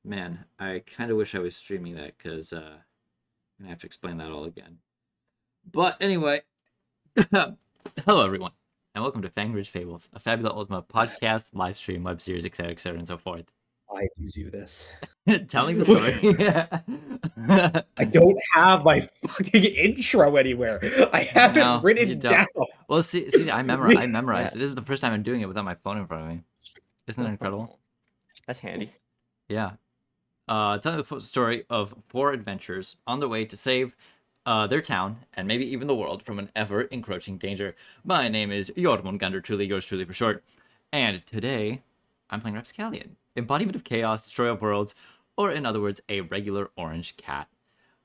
Man, I kind of wish I was streaming that because I'm gonna have to explain that all again. But anyway, hello everyone, and welcome to Fang Fables, a Fabulous Ultima podcast, live stream, web series, etc., and so forth. I do this. Telling the story. I don't have my fucking intro anywhere. I have No, it written you don't. down. Well, see, I memorized it. This is the first time I'm doing it without my phone in front of me. Isn't that incredible? That's handy. Yeah. Telling the story of 4 adventurers on their way to save their town and maybe even the world from an ever encroaching danger. My name is Jormungandr, truly yours truly for short, and today I'm playing Rapscallion, embodiment of chaos, destroyer of worlds, or in other words, a regular orange cat.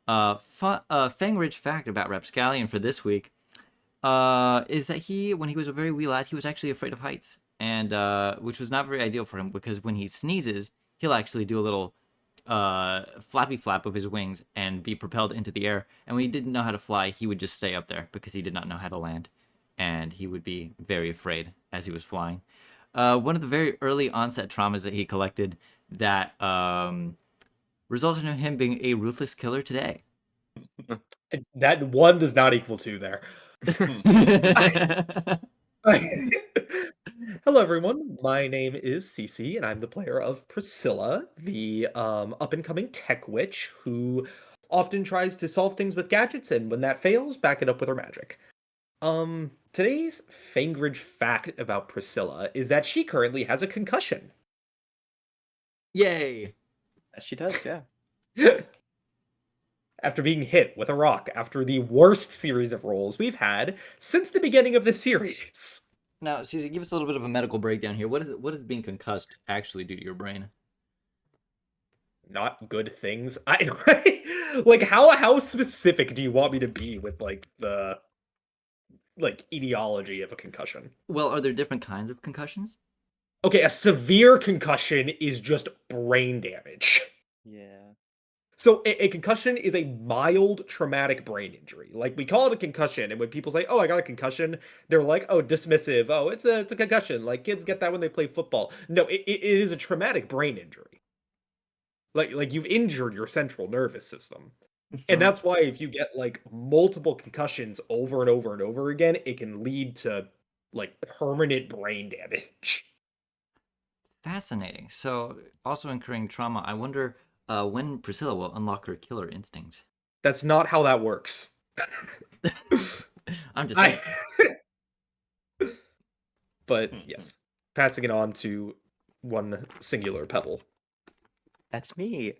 Fang-rich fact about Rapscallion for this week is that when he was a very wee lad, he was actually afraid of heights, and which was not very ideal for him because when he sneezes, he'll actually do a little flappy flap of his wings and be propelled into the air. And when he didn't know how to fly, he would just stay up there because he did not know how to land, and he would be very afraid as he was flying. One of the very early onset traumas that he collected that resulted in him being a ruthless killer today. That one does not equal 2 there. Hello, everyone. My name is Cece, and I'm the player of Priscilla, the up-and-coming tech witch who often tries to solve things with gadgets, and when that fails, back it up with her magic. Today's Fangridge fact about Priscilla is that she currently has a concussion. Yay! She does, yeah. After being hit with a rock after the worst series of rolls we've had since the beginning of the series. Now, Susie, give us a little bit of a medical breakdown here. What does being concussed actually do to your brain? Not good things. Like how specific do you want me to be with the etiology of a concussion? Well, are there different kinds of concussions? Okay, a severe concussion is just brain damage. Yeah. So a concussion is a mild traumatic brain injury. Like, we call it a concussion, and when people say, "Oh, I got a concussion," they're like, "Oh, dismissive. Oh, it's a concussion. Like, kids get that when they play football." No, it is a traumatic brain injury. Like you've injured your central nervous system. And that's why if you get like multiple concussions over and over and over again, it can lead to like permanent brain damage. Fascinating. So, also incurring trauma. I wonder when Priscilla will unlock her killer instinct. That's not how that works. I'm just saying. But yes, passing it on to one singular pebble. That's me.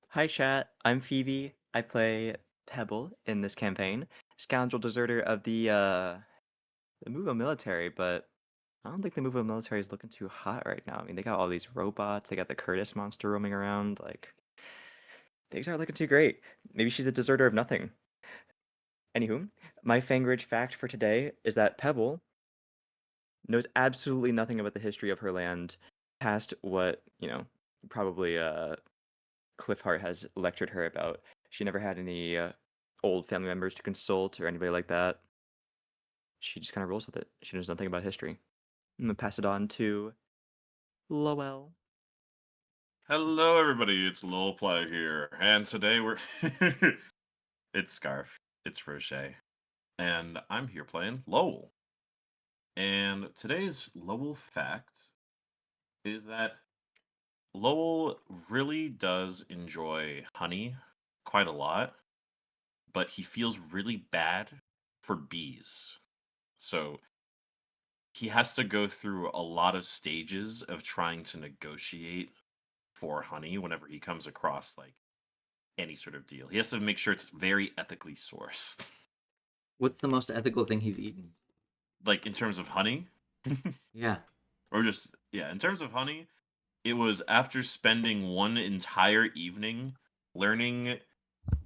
Hi, chat. I'm Phoebe. I play Pebble in this campaign. Scoundrel deserter of the Muvo military, but I don't think the Muvo military is looking too hot right now. I mean, they got all these robots. They got the Curtis monster roaming around. Like, things aren't looking too great. Maybe she's a deserter of nothing. Anywho, my Fangridge fact for today is that Pebble knows absolutely nothing about the history of her land past what, probably Cliffheart has lectured her about. She never had any old family members to consult or anybody like that. She just kind of rolls with it. She knows nothing about history. I'm going to pass it on to Lowell. Hello, everybody. It's Lil Play here, and today we're it's Scarf, it's Rocher, and I'm here playing Lowell. And today's Lowell fact is that Lowell really does enjoy honey quite a lot, but he feels really bad for bees. So he has to go through a lot of stages of trying to negotiate for honey whenever he comes across like any sort of deal. He has to make sure it's very ethically sourced. What's the most ethical thing he's eaten? Like in terms of honey? Yeah. Or just, yeah, in terms of honey, it was after spending one entire evening learning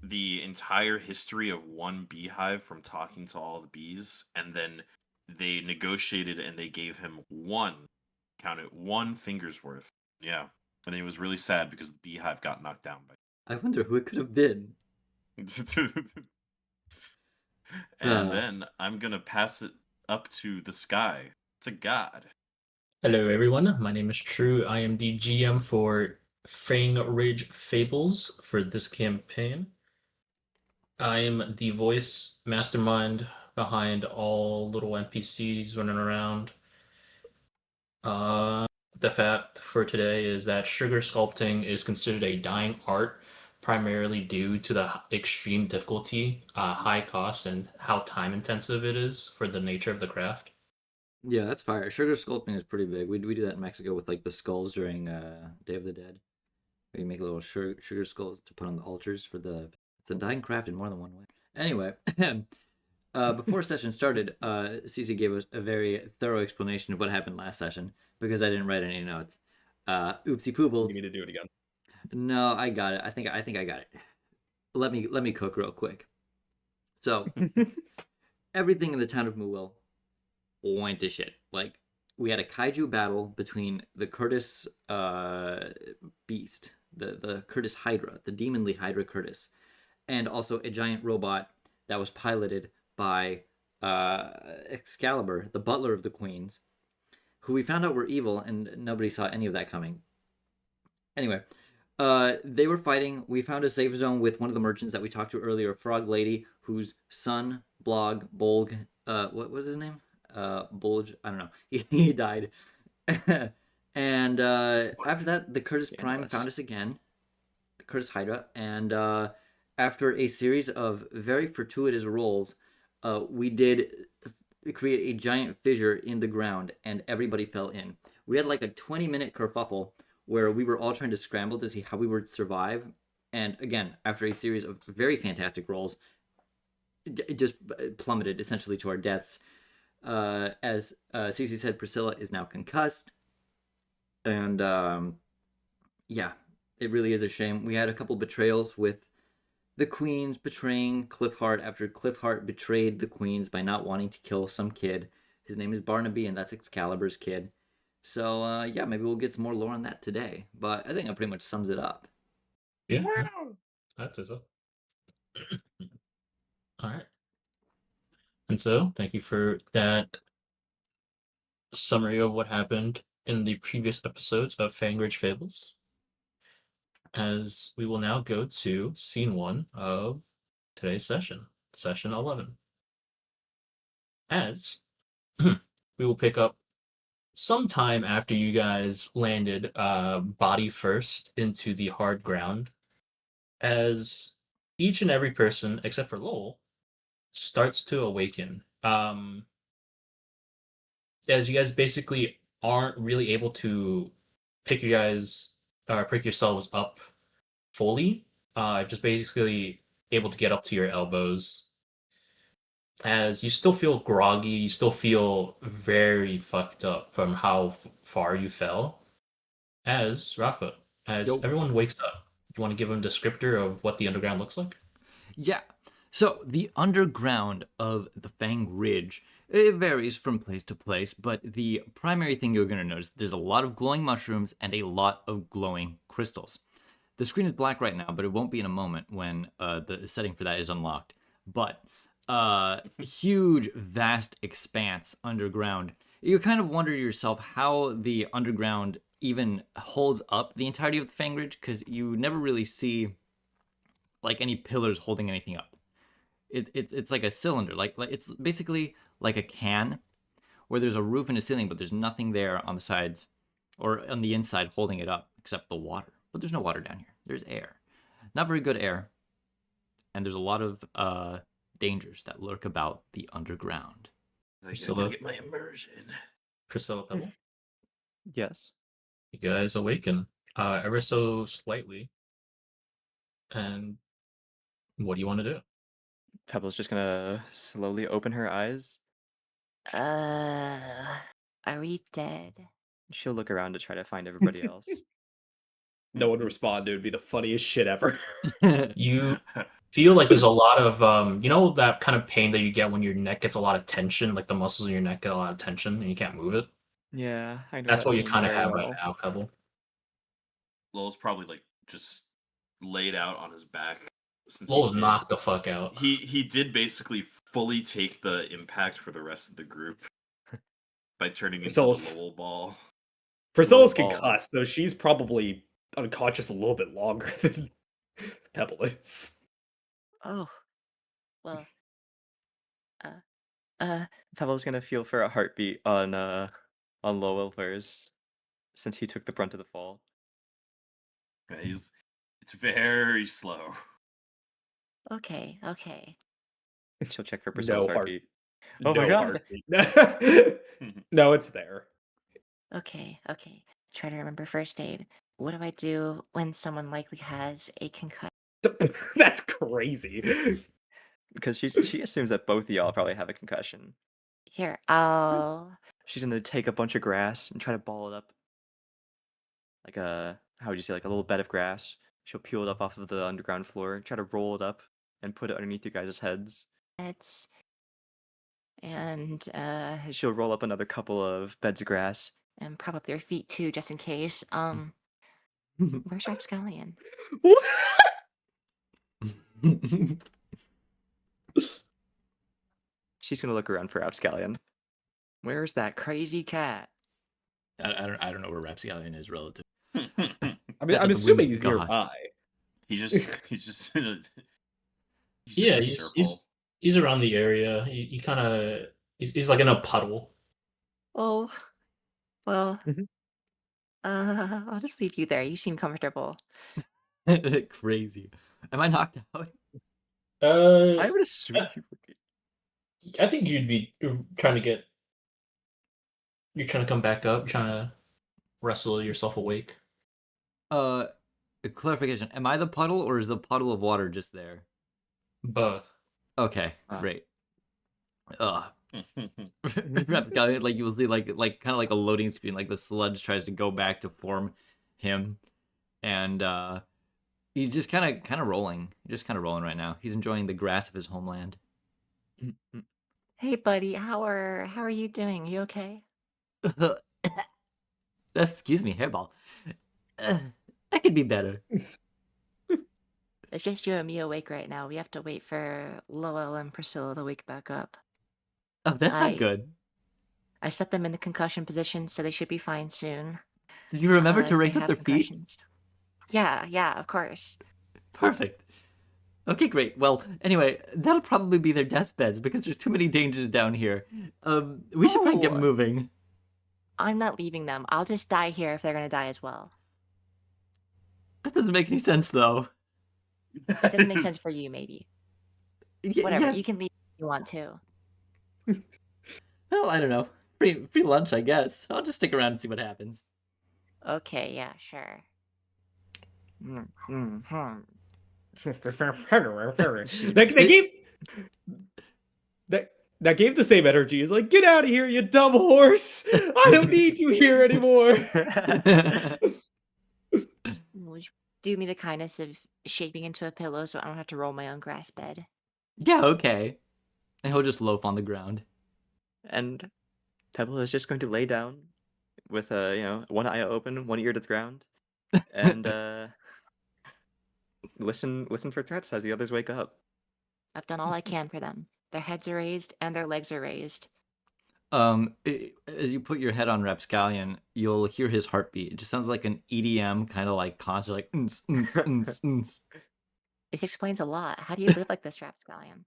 the entire history of one beehive from talking to all the bees, and then they negotiated and they gave him one finger's worth. Yeah. And he was really sad because the beehive got knocked down by. I wonder who it could have been. And then I'm gonna pass it up to the sky, to God. Hello everyone, my name is True. I am the GM for Fang Ridge Fables for this campaign. I am the voice mastermind behind all little NPCs running around. The fact for today is that sugar sculpting is considered a dying art, primarily due to the extreme difficulty, high cost, and how time intensive it is for the nature of the craft. Yeah, that's fire. Sugar sculpting is pretty big. We do that in Mexico with like the skulls during Day of the Dead. We make little sugar skulls to put on the altars for the. It's a dying craft in more than one way. Anyway, before session started, Cece gave us a very thorough explanation of what happened last session because I didn't write any notes. Oopsie You poobles. need to do it again. No, I got it. I think I got it. Let me cook real quick. So everything in the town of Muwil went to shit. Like we had a kaiju battle between the Curtis beast, the Curtis Hydra, the demonly Hydra Curtis, and also a giant robot that was piloted by Excalibur, the butler of the queens, who we found out were evil, and nobody saw any of that coming. Anyway, they were fighting. We found a safe zone with one of the merchants that we talked to earlier, a frog lady whose son, Bolg, what was his name? Bulge, I don't know. He died. And after that, the Curtis Prime found us again, the Curtis Hydra, and after a series of very fortuitous rolls, we did create a giant fissure in the ground, and everybody fell in. We had like a 20-minute kerfuffle where we were all trying to scramble to see how we would survive. And again, after a series of very fantastic rolls, it just plummeted essentially to our deaths. As Cece said, Priscilla is now concussed. And yeah, it really is a shame. We had a couple betrayals with the queens betraying Cliffheart after Cliffheart betrayed the queens by not wanting to kill some kid. His name is Barnaby, and that's Excalibur's kid. So yeah, maybe we'll get some more lore on that today. But I think that pretty much sums it up. Yeah, that is it. All right. And so, thank you for that summary of what happened in the previous episodes of Fangridge Fables. As we will now go to scene 1 of today's session, session 11. As we will pick up sometime after you guys landed body first into the hard ground, as each and every person, except for Lowell, starts to awaken. As you guys basically aren't really able to pick pick yourselves up fully, just basically able to get up to your elbows. As you still feel groggy, you still feel very fucked up from how far you fell. As Rafa, as everyone wakes up, you want to give them a descriptor of what the underground looks like? Yeah. So the underground of the Fang Ridge, it varies from place to place, but the primary thing you're going to notice, there's a lot of glowing mushrooms and a lot of glowing crystals. The screen is black right now, but it won't be in a moment when the setting for that is unlocked. But huge, vast expanse underground. You kind of wonder to yourself how the underground even holds up the entirety of the Fang Ridge, because you never really see like any pillars holding anything up. It's like a cylinder, like it's basically like a can where there's a roof and a ceiling, but there's nothing there on the sides or on the inside holding it up except the water. But there's no water down here. There's air, not very good air, and there's a lot of dangers that lurk about the underground. I gotta get my immersion. Priscilla Pebble, Yes. you guys awaken ever so slightly. And what do you want to do? Pebble's just gonna slowly open her eyes. Are we dead? She'll look around to try to find everybody else. No one responded. It would be the funniest shit ever. You feel like there's a lot of you know that kind of pain that you get when your neck gets a lot of tension, like the muscles in your neck get a lot of tension and you can't move it. Yeah, I know That's that what you pain kind of very have well. right now, Pebble. Lowell's probably like just laid out on his back since Lowell's knocked the fuck out. He did basically fully take the impact for the rest of the group by turning into the Priscilla's- Lowell ball. Priscilla's Lowell ball. concussed, so she's probably unconscious a little bit longer than Pebble is. Oh, well, Pebble's gonna feel for a heartbeat on Lowell first, since he took the brunt of the fall. Yeah, it's very slow. Okay, okay. She'll check for Priscilla's No heart. heartbeat. Oh my No god! heartbeat. No, it's there. Okay, okay. Try to remember first aid. What do I do when someone likely has a concussion? That's crazy. Because she assumes that both of y'all probably have a concussion. Here, I'll. She's gonna take a bunch of grass and try to ball it up. Like how would you say, like a little bed of grass. She'll peel it up off of the underground floor, try to roll it up, and put it underneath you guys' heads. It's. And, She'll roll up another couple of beds of grass. and prop up their feet too, just in case. Where's Rapscallion? She's gonna look around for Abscallion. Where's that crazy cat? I don't know where Rapscallion is relative. I mean, That's I'm the assuming whim of he's God. nearby. he's just in a Yeah, just a circle. he's around the area. He kind of he's like in a puddle. Oh, well, Mhm. I'll just leave you there. You seem comfortable. Crazy. Am I knocked out? I would assume you would be. I think you'd be trying to get. You're trying to come back up, trying to wrestle yourself awake. A clarification. Am I the puddle or is the puddle of water just there? Both. Okay, Ah. great. Rapscallion, like you will see like kind of like a loading screen, like the sludge tries to go back to form him. And he's just kind of rolling. Just kind of rolling right now. He's enjoying the grass of his homeland. Hey, buddy, how are you doing? You okay? Excuse me, hairball. I could be better. It's just you and me awake right now. We have to wait for Lowell and Priscilla to wake back up. Oh, that's I- not good. I set them in the concussion position, so they should be fine soon. Did you remember If to they raise up have their feet? concussions. Yeah, of course. Perfect. Okay, great. Well, anyway, that'll probably be their deathbeds because there's too many dangers down here. We should probably get Oh. moving. I'm not leaving them. I'll just die here if they're gonna die as well. That doesn't make any sense, though. It doesn't make sense for you, maybe. Whatever, Yes. you can leave if you want to. Well, I don't know. Free lunch, I guess. I'll just stick around and see what happens. Okay, yeah, sure. They gave that gave the same energy. It's like, get out of here, you dumb horse! I don't need you here anymore. Would you do me the kindness of shaping into a pillow so I don't have to roll my own grass bed? Yeah, okay. And he'll just loaf on the ground. And Pebble is just going to lay down with one eye open, one ear to the ground, and listen for threats as the others wake up. I've done all I can for them. Their heads are raised and their legs are raised. As you put your head on Rapscallion, you'll hear his heartbeat. It just sounds like an EDM kind of like concert, like This explains a lot. How do you live like this, Rapscallion?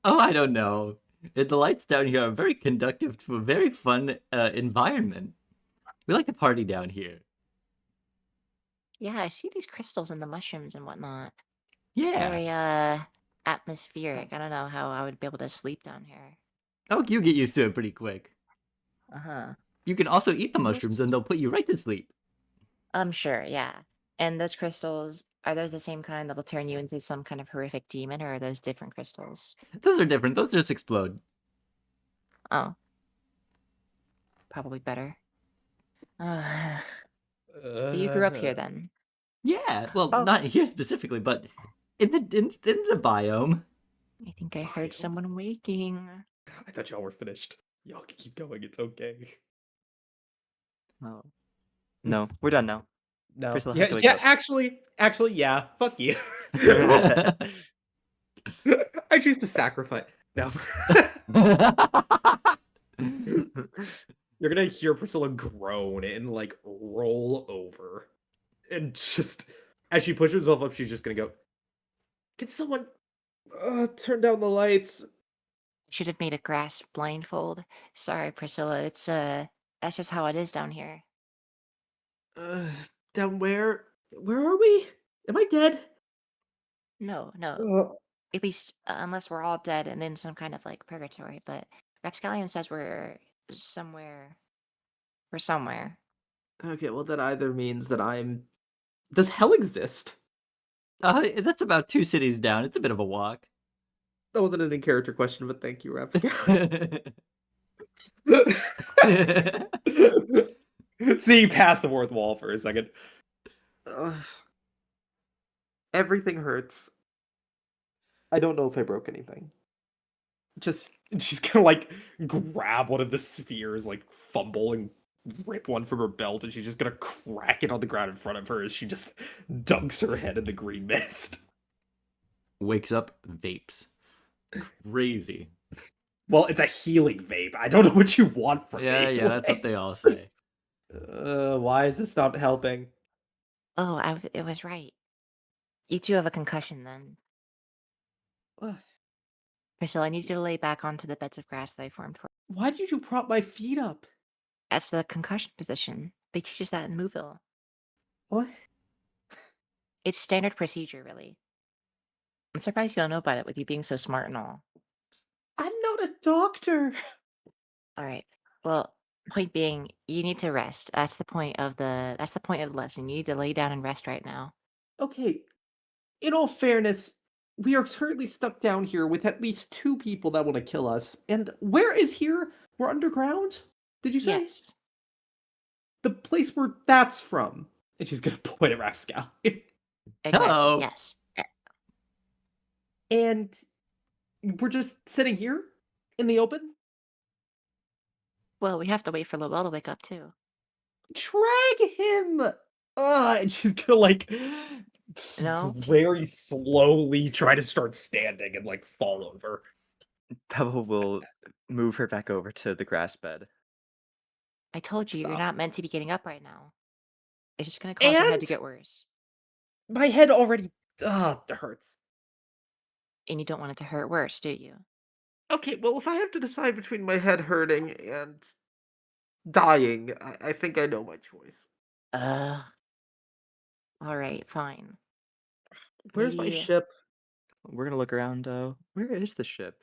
Oh, I don't know. The lights down here are very conductive to a very fun environment. We like to party down here. Yeah, I see these crystals and the mushrooms and whatnot. Yeah. It's very atmospheric. I don't know how I would be able to sleep down here. Oh, you get used to it pretty quick. Uh-huh. You can also eat the mushrooms and they'll put you right to sleep. I'm sure, yeah. And those crystals, are those the same kind that will turn you into some kind of horrific demon, or are those different crystals? Those are different. Those just explode. Oh. Probably better. So you grew up here then? Yeah. Well, Oh. not here specifically, but in the biome. I think I heard someone waking. I thought y'all were finished. Y'all can keep going. It's okay. Oh. No, we're done now. No. Priscilla Yeah, has to wake yeah. up. Actually, yeah. Fuck you. I choose to sacrifice. No. You're gonna hear Priscilla groan and like roll over. And just as she pushes herself up, she's just gonna go, "Can someone turn down the lights?" Should have made a grass blindfold. Sorry, Priscilla. It's that's just how it is down here. Uh, Down where? Where are we? Am I dead? No, no. Uh, At least unless we're all dead and in some kind of like purgatory. But Rapscallion says somewhere. We're somewhere. okay, well that either means that I'm. Does hell exist? That's about 2 cities down. It's a bit of a walk. That wasn't an in-character question, but thank you, Rapscal. Seeing past the fourth wall for a second. Ugh. Everything hurts. I don't know if I broke anything. She's gonna like grab one of the spheres, like fumble and rip one from her belt, and she's just gonna crack it on the ground in front of her as she just dunks her head in the green mist. Wakes up, vapes. Crazy. Well, it's a healing vape. I don't know what you want from Yeah, me. yeah, that's what they all say. Why is this not helping? Oh, it was right. You two have a concussion then. Ugh. Priscilla, I need you to lay back onto the beds of grass that I formed for. Why did you prop my feet up? That's the concussion position. They teach us that in Moville. What? It's standard procedure, really. I'm surprised you don't know about it with you being so smart and all. I'm not a doctor. All right. Well, point being, you need to rest. That's the point of the lesson. You need to lay down and rest right now. Okay, in all fairness, we are currently stuck down here with at least 2 people that want to kill us. And where is here? We're underground? Did you say? Yes. The place where that's from. And she's gonna point at Rapscal. Exactly. Hello. Yes. And we're just sitting here in the open? Well, we have to wait for Lowell to wake up too. Drag him! And she's gonna like No. very slowly try to start standing and like fall over. Pebble will move her back over to the grass bed. I told you, you're Stop. not meant to be getting up right now. It's just gonna cause your head to And- get worse. My head already hurts. And you don't want it to hurt worse, do you? Okay, well, if I have to decide between my head hurting and dying, I think I know my choice. Alright, fine. Where's my Maybe- ship? We're gonna look around. Where is the ship?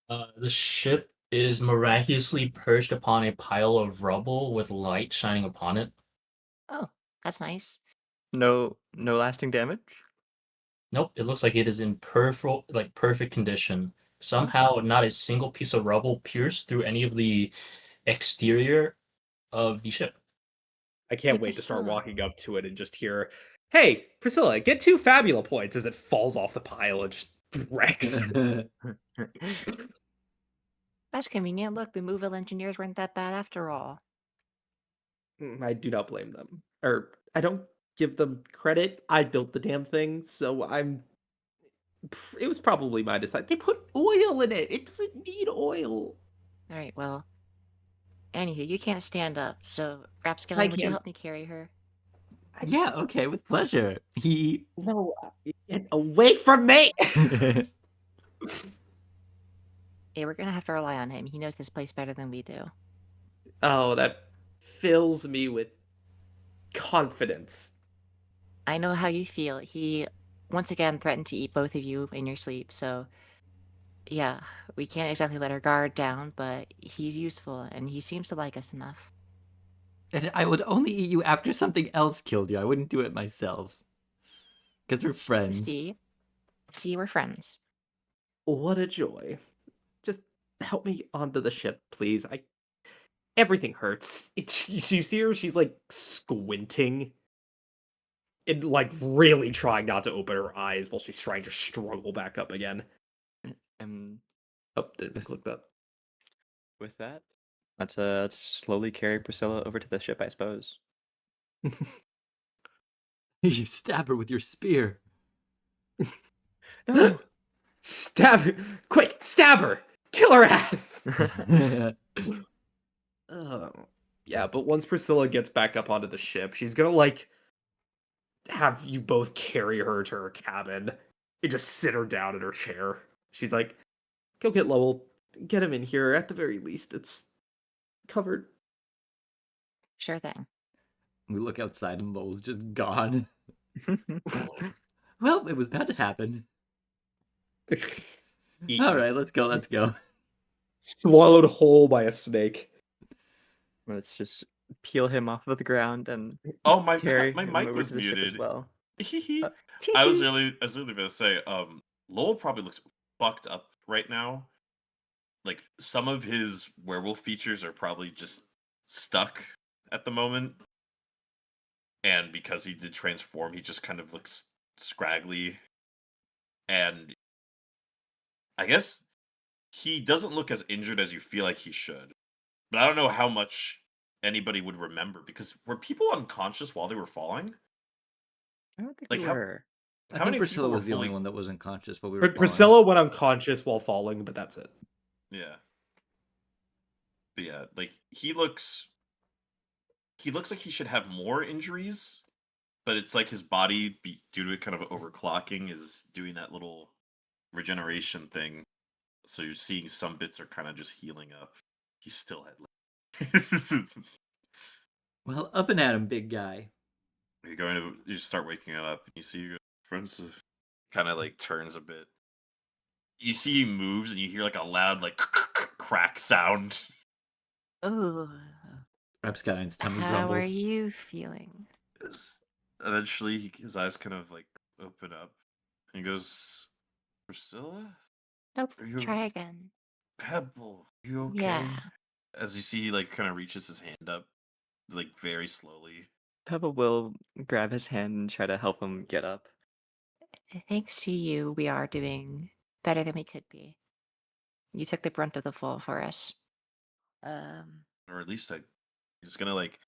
The ship is miraculously perched upon a pile of rubble with light shining upon it. Oh, that's nice. No lasting damage. Nope, it looks like it is in perfect condition. Somehow, not a single piece of rubble pierced through any of the exterior of the ship. I can't Hey, wait to start Priscilla. walking up to it and just hear, "Hey, Priscilla, get 2 Fabula points," as it falls off the pile and just wrecks. That's convenient. Look, the Moville engineers weren't that bad after all. I do not blame them. Or, I don't give them credit. I built the damn thing, so it was probably my decide. They put oil in it. It doesn't need oil. Alright, well. Anywho, you can't stand up, so I Rapscallion, would you can. help me carry her? Yeah, okay, with pleasure. He. No, get away from me! Yeah, we're gonna have to rely on him. He knows this place better than we do. Oh, that fills me with confidence. I know how you feel. He once again threatened to eat both of you in your sleep, so yeah, we can't exactly let our guard down, but he's useful and he seems to like us enough. And I would only eat you after something else killed you. I wouldn't do it myself. Because we're friends. See, we're friends. What a joy. Just help me onto the ship, please. Everything hurts. You see her? She's like squinting and like really trying not to open her eyes while she's trying to struggle back up again. And Oh, didn't click that. with that, let's slowly carry Priscilla over to the ship, I suppose. You stab her with your spear. No. Stab her! Quick, stab her! Kill her ass! Yeah. Ugh. Yeah, but once Priscilla gets back up onto the ship, she's gonna like have you both carry her to her cabin and just sit her down in her chair. She's like, "Go get Lowell. Get him in here. At the very least, it's covered." Sure thing. We look outside and Lowell's just gone. Well, it was about to happen. Eaten. All right, let's go. Let's go. Swallowed whole by a snake. Let's just peel him off of the ground and Oh, my carry my him mic over was to the ship as muted. well. I was really gonna say, Lowell probably looks fucked up right now. Like some of his werewolf features are probably just stuck at the moment. And because he did transform, he just kind of looks scraggly. And I guess he doesn't look as injured as you feel like he should. But I don't know how much anybody would remember, because were people unconscious while they were falling? I don't think Like we how were. I how think many Priscilla people were was the only fully one that wasn't conscious while we were falling. Priscilla went unconscious while falling, but that's it. Yeah. But yeah, like he looks like he should have more injuries, but it's like his body, due to it kind of overclocking, is doing that little regeneration thing. So you're seeing some bits are kind of just healing up. He still had Well, up and at him, big guy. you start waking up and you see your friends kind of like turns a bit. You see he moves and you hear like a loud like crack sound. Oh, Rapscalion's tummy how are grumbles. you feeling? Eventually his eyes kind of like open up and he goes, "Priscilla? Nope. Are you Try again. Pebble? You okay?" Yeah. As you see, he like kind of reaches his hand up, like very slowly. Pebble will grab his hand and try to help him get up. Thanks to you, we are doing better than we could be. You took the brunt of the fall for us. Or at least he's gonna like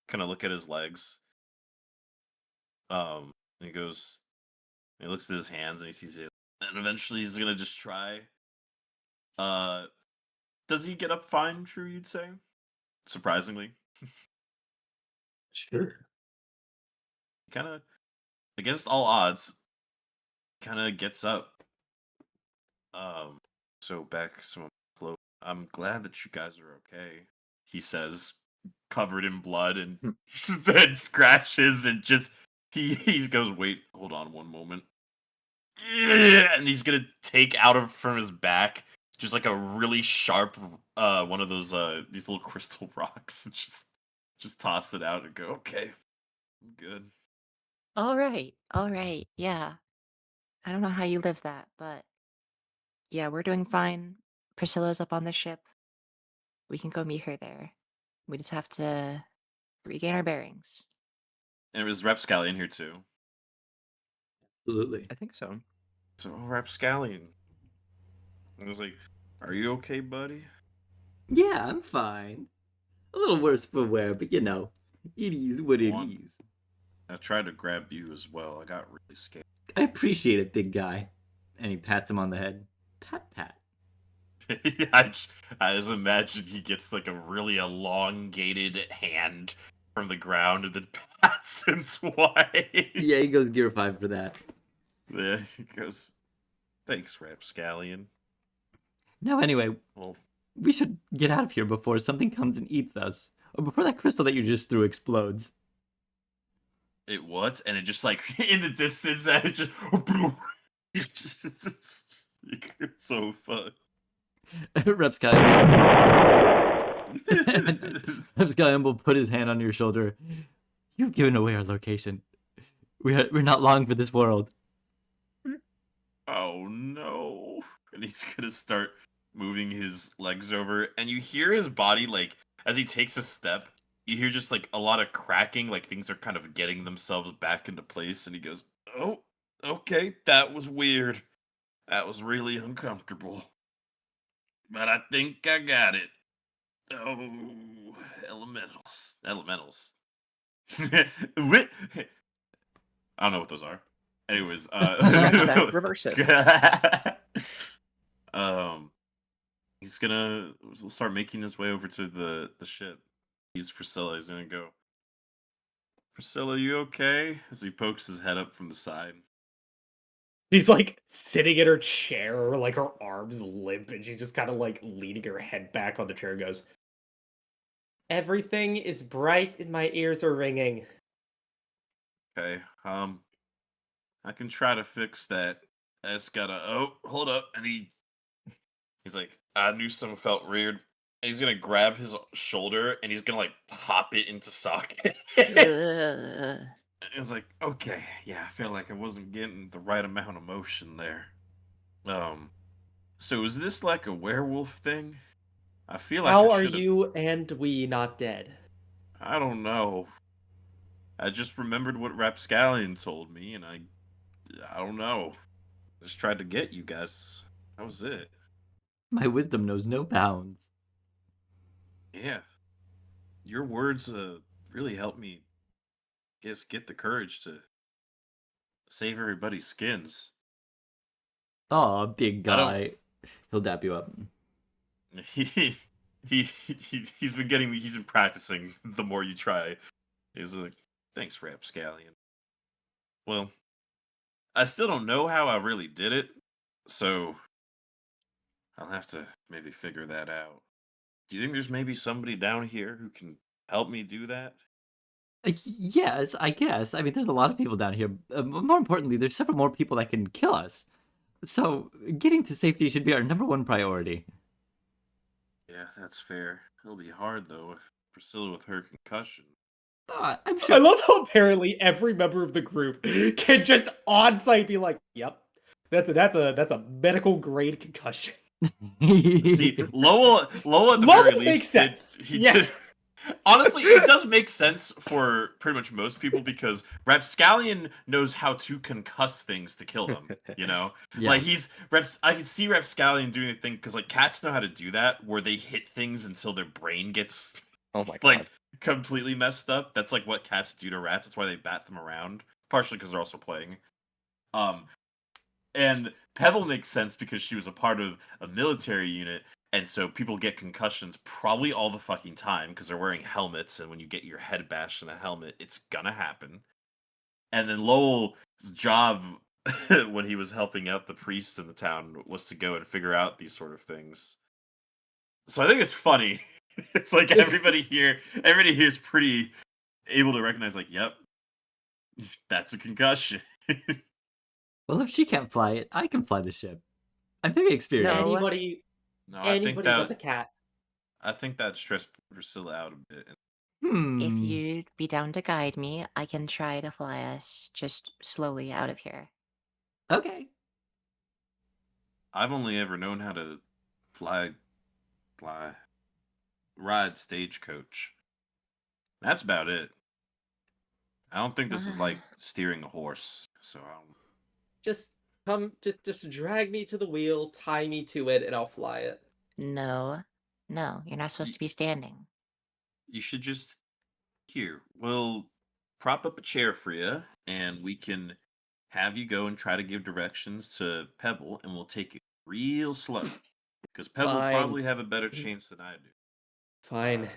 kind of look at his legs. And he goes, he looks at his hands and he sees it. And eventually he's gonna just try. Uh, does he get up fine, True, you'd say? Surprisingly. Sure. Kind of, against all odds, kind of gets up. So back some close. I'm glad that you guys are okay, he says, covered in blood and Hmm. and scratches and just he goes, wait, hold on one moment. And he's gonna take out of from his back just like a really sharp one of those these little crystal rocks and just toss it out and go, okay, I'm good. All right. Yeah. I don't know how you live that, but yeah, we're doing fine. Priscilla's up on the ship. We can go meet her there. We just have to regain our bearings. And it was Rapscallion here too. Absolutely. I think so. So Rapscallion. I was like, are you okay, buddy? Yeah, I'm fine. A little worse for wear, but you know, it is what it One. is. I tried to grab you as well. I got really scared. I appreciate it, big guy. And he pats him on the head. Pat, pat. I just imagine he gets like a really elongated hand from the ground and then pats him twice. Yeah, he goes gear 5 for that. Yeah, he goes, thanks, Rapscallion. Now, anyway, Well, we should get out of here before something comes and eats us. Or before that crystal that you just threw explodes. it what? And it just like in the distance, and it just it's so fun. Rapscallion will put his hand on your shoulder. You've given away our location. We're not long for this world. Oh no. And he's gonna start moving his legs over, and you hear his body, like, as he takes a step, you hear just like a lot of cracking, like things are kind of getting themselves back into place, and he goes, oh, okay, that was weird. That was really uncomfortable. But I think I got it. Oh, elementals. Elementals. Wait. I don't know what those are. Anyways, Scratch that, reverse it. He's gonna start making his way over to the ship. He's Priscilla. He's gonna go, Priscilla, you okay? As he pokes his head up from the side. She's like sitting in her chair, like her arms limp, and she's just kind of like leaning her head back on the chair and goes, "Everything is bright and my ears are ringing." Okay, I can try to fix that. I just gotta. Oh, hold up, and he's like, I knew something felt weird. And he's gonna grab his shoulder and he's gonna like pop it into socket. Ugh. It's like, okay, yeah, I feel like I wasn't getting the right amount of motion there. So is this like a werewolf thing? I feel like I How are should have. you and we not dead? I don't know. I just remembered what Rapscallion told me, and I don't know. Just tried to get you guys. That was it. My wisdom knows no bounds. Yeah, your words really helped me. Guess get the courage to save everybody's skins. Aw, big I don't. guy. He'll dap you up. He he's been practicing. The more you try, he's like, thanks, Rapscallion. Well, I still don't know how I really did it, so I'll have to maybe figure that out. Do you think there's maybe somebody down here who can help me do that? Yes, I guess. I mean, there's a lot of people down here. More importantly, there's several more people that can kill us. So, getting to safety should be our number one priority. Yeah, that's fair. It'll be hard though if Priscilla with her concussion. I'm I sure. love how apparently every member of the group can just on site be like, "Yep, that's a medical grade concussion." See, Lowell at the Lowell very makes least did sense. he Yeah. did. Honestly, it does make sense for pretty much most people because Rapscallion knows how to concuss things to kill them. You know, Yeah. like I can see Rapscallion doing the thing because like cats know how to do that, where they hit things until their brain gets Oh my god. like completely messed up. That's like what cats do to rats. That's why they bat them around, partially because they're also playing. Um, and Pebble makes sense because she was a part of a military unit, and so people get concussions probably all the fucking time because they're wearing helmets, and when you get your head bashed in a helmet, it's gonna happen. And then Lowell's job when he was helping out the priests in the town was to go and figure out these sort of things. So I think it's funny. It's like everybody here is pretty able to recognize, like, yep, that's a concussion. Well, if she can't fly it, I can fly the ship. I'm very experienced. No. Anybody, No, I think but the cat. that stressed Priscilla out a bit. If Hmm. you'd be down to guide me, I can try to fly us just slowly out of here. Okay. I've only ever known how to fly, ride stagecoach. That's about it. I don't think this is like steering a horse. So I don't. Just just drag me to the wheel, tie me to it, and I'll fly it. No, you're not supposed to be standing. You should just here. We'll prop up a chair for you, and we can have you go and try to give directions to Pebble, and we'll take it real slow because Pebble will Fine. probably have a better chance than I do. Fine.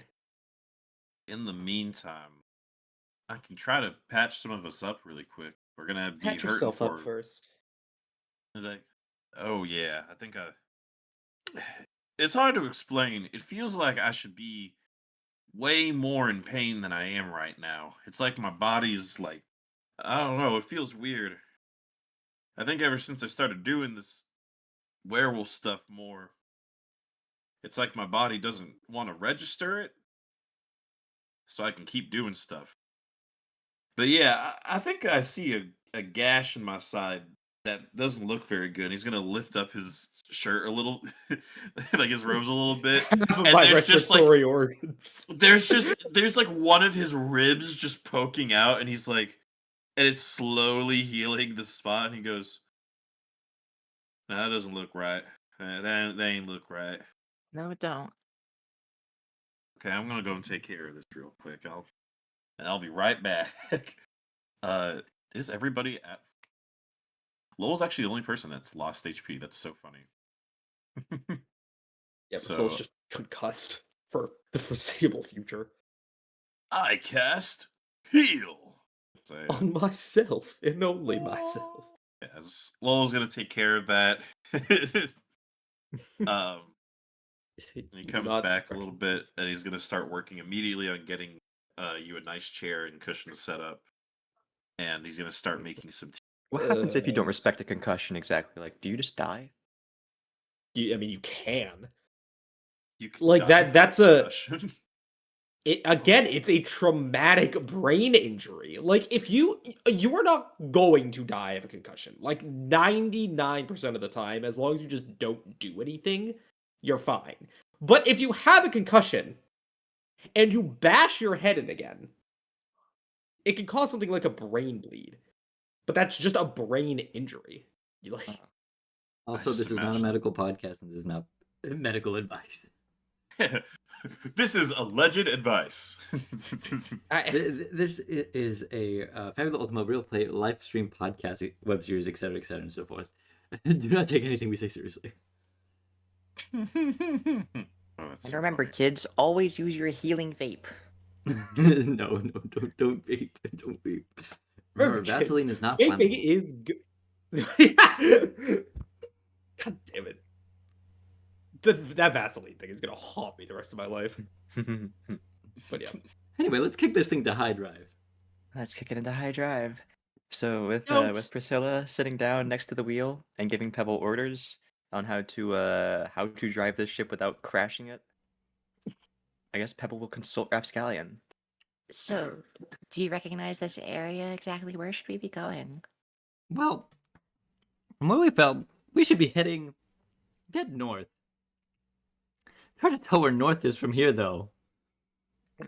In the meantime, I can try to patch some of us up really quick. We're gonna be Patch hurting yourself for. up first. It's like, oh yeah, I think I. It's hard to explain. It feels like I should be way more in pain than I am right now. It's like my body's like, I don't know. It feels weird. I think ever since I started doing this werewolf stuff more, it's like my body doesn't want to register it, so I can keep doing stuff. But yeah, I think I see a gash in my side that doesn't look very good. He's gonna lift up his shirt a little, like his robes a little bit, Half of and my there's just like respiratory organs. there's like one of his ribs just poking out, and he's like, and it's slowly healing the spot, and he goes, "No, that doesn't look right. That ain't look right." No, don't. Okay, I'm gonna go and take care of this real quick. I'll be right back. uh, is everybody at? Lowell's actually the only person that's lost HP. That's so funny. Yeah, So Priscilla's just concussed for the foreseeable future. I cast heal. So, On myself and only myself. as Lowell's gonna take care of that. um, and he You do comes not back a little bit, recognize. and he's gonna start working immediately on getting you a nice chair and cushion set up, and he's gonna start making some tea. What happens if you don't Uh, respect a concussion exactly? Like, do you just die? I mean, you can. You can Like die that. from That's a. concussion. Again, it's a traumatic brain injury. Like if you are not going to die of a concussion. Like 99% of the time, as long as you just don't do anything, you're fine. But if you have a concussion and you bash your head in again, it can cause something like a brain bleed. But that's just a brain injury. You like Also, just this is not a imagine- medical podcast, and this is not medical advice. This is alleged advice. This is a Fabulous Ultimate Real Play live stream podcast, web series, etc., and so forth. Do not take anything we say seriously. Oh, that's And so remember, funny. kids, always use your healing vape. No, don't vape, don't vape. Remember, kids, Vaseline is not vaping flammable. is good. God damn it. That Vaseline thing is gonna haunt me the rest of my life. But yeah. Anyway, let's kick this thing to high drive. Let's kick it into high drive. So with Ouch. Priscilla sitting down next to the wheel and giving Pebble orders on how to drive this ship without crashing it, I guess Pebble will consult Rapscallion. So, do you recognize this area exactly? Where should we be going? Well, from what we felt, we should be heading dead north. It's hard to tell where north is from here, though.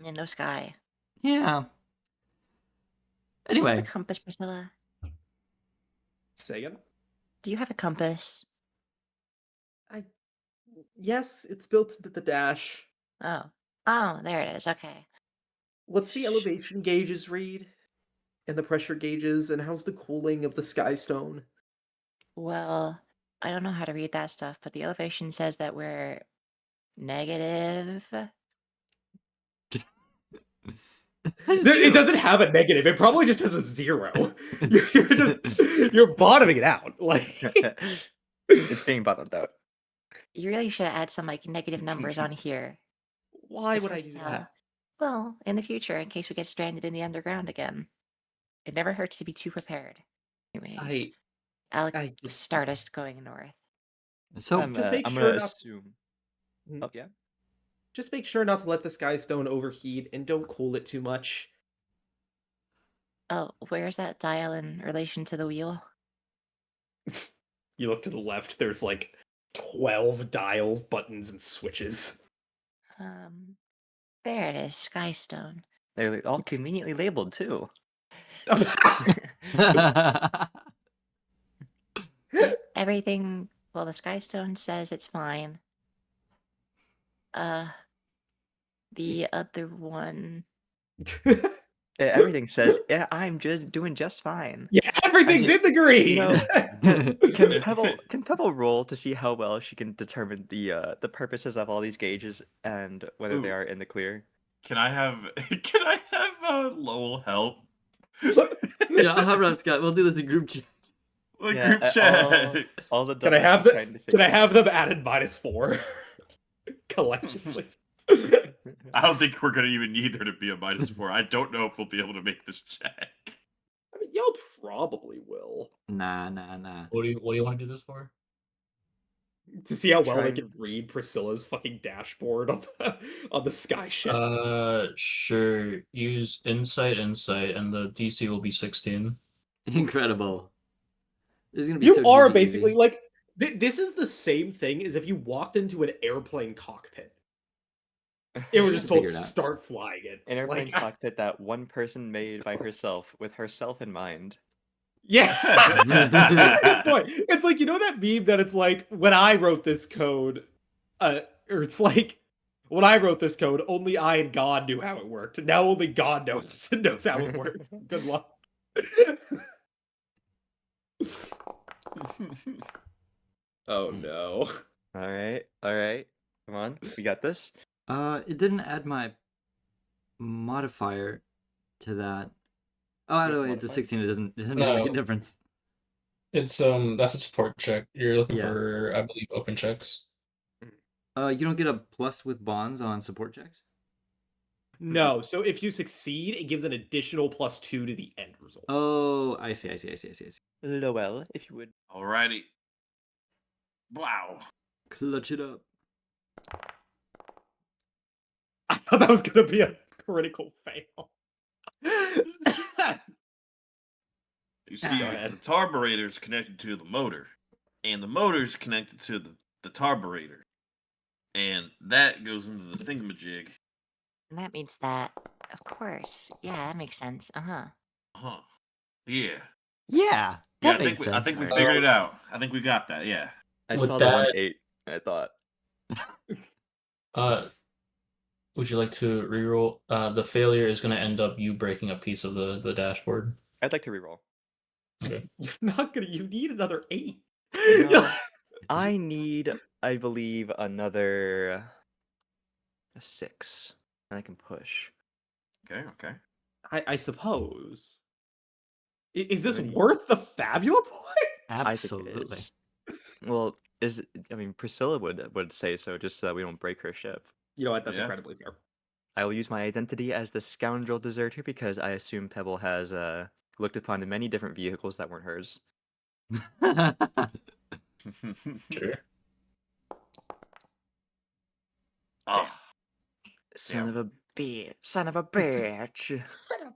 And no sky. Yeah. Do you have Anyway, a compass, Priscilla? Say again? Do you have a compass? Yes, it's built into the dash. Oh. Oh, there it is. Okay. What's the elevation gauges read? And the pressure gauges, and how's the cooling of the sky stone? Well, I don't know how to read that stuff, but the elevation says that we're negative. It doesn't have a negative. It probably just has a 0. You're bottoming it out. Like It's being bottomed out. You really should add some like negative numbers on here. why It's would I hard do to that? tell. Well, in the future, in case we get stranded in the underground again. It never hurts to be too prepared. Anyways, Alex I just Stardust going north. so Just make I'm sure gonna not- assume. Mm. Oh yeah. just make sure not to let the sky stone overheat and don't cool it too much. Oh, where's that dial in relation to the wheel? You look to the left, there's like 12 dials, buttons, and switches. There it is, Skystone. They're all conveniently labeled too. Everything, well, the Skystone says it's fine. The other one. Everything says, yeah, I'm just doing just fine. Yeah, everything's in the green. You know, can Pebble roll to see how well she can determine the purposes of all these gauges and whether they Ooh. are in the clear? Can I have Lowell help? yeah, I'll have Rob Scott. We'll do this in group chat. The Yeah, group chat. All the Can I dumbasses have the- trying to Can I figure- have them added -4 collectively? I don't think we're gonna even need there to be a -4. I don't know if we'll be able to make this check. I mean, y'all probably will. Nah. What do you want to do this for? To see how well they Trying- can read Priscilla's fucking dashboard on the sky ship. Sure. Use insight, and the DC will be 16. Incredible. This is gonna be You so are GG basically easy. like this is the same thing as if you walked into an airplane cockpit. It were just told Figure it out. start flying it. An airplane Like, cockpit that one person made by herself with herself in mind. yeah. That's a good point. It's like, you know that meme that it's like when I wrote this code, or it's like when I wrote this code, only I and God knew how it worked. Now only God knows how it works. Good luck. Oh no. All right. Come on, we got this. It didn't add my modifier to that. Oh, You have no, a it's a modifier? 16. It doesn't really make a No, difference. it's that's a support check. You're looking Yeah. for, I believe, open checks. You don't get a plus with bonds on support checks. No, so if you succeed, it gives an additional +2 to the end result. Oh, I see. Lowell, if you would. Alrighty. Wow. Clutch it up. I thought that was gonna be a critical fail. You see, ahead. the carburetor is connected to the motor, and the motor is connected to the carburetor, and that goes into the thingamajig. And that means that, of course. Yeah, that makes sense. Uh-huh. Huh. Yeah. Yeah, Yeah, that makes sense. I think we Alright. figured it out. I think we got that, yeah. I With saw the one that- 8, and I thought, Would you like to reroll? The failure is going to end up you breaking a piece of the dashboard. I'd like to reroll. Okay. You're not gonna. You need another 8. No. I need, I believe, another 6, and I can push. Okay, okay. I suppose. Is this Alrighty. worth the Fabula point? I think it Absolutely. is. Well, I mean, Priscilla would say so, just so that we don't break her ship. You know what? That's Yeah. incredibly fair. I will use my identity as the scoundrel deserter because I assume Pebble has looked upon many different vehicles that weren't hers. Sure. Ah, Son of a It's a bitch. Son of-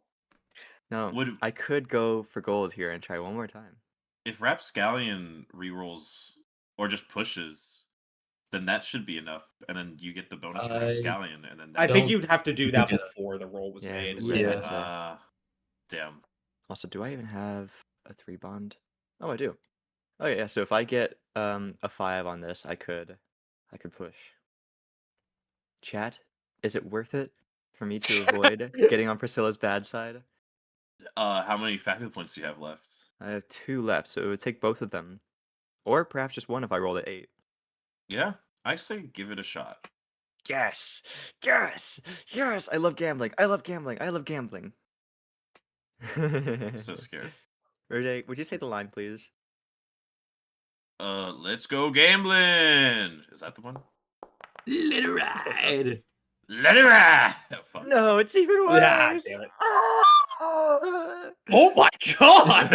No, Would- I could go for gold here and try one more time. if Rapscallion rerolls or just pushes, then that should be enough, and then you get the bonus for I Rapscallion, and then I that think don't you'd have to do that Yeah. before the roll was Yeah, made. we would've Yeah. had to- damn. Also, do I even have a 3 bond? Oh, I do. Oh yeah, so if I get a 5 on this, I could push. Chat, is it worth it for me to avoid getting on Priscilla's bad side? How many faculty points do you have left? I have 2 left, so it would take both of them. Or perhaps just one if I rolled at 8. Yeah, I say give it a shot. Yes! Yes! Yes! I love gambling! I love gambling! I love gambling! So scared. Roger, would you say the line, please? Let's go gambling. Is that the one? Let it ride. Let it ride. Oh, fuck. No, it's even Ah, worse! damn it. Ah! Oh my god!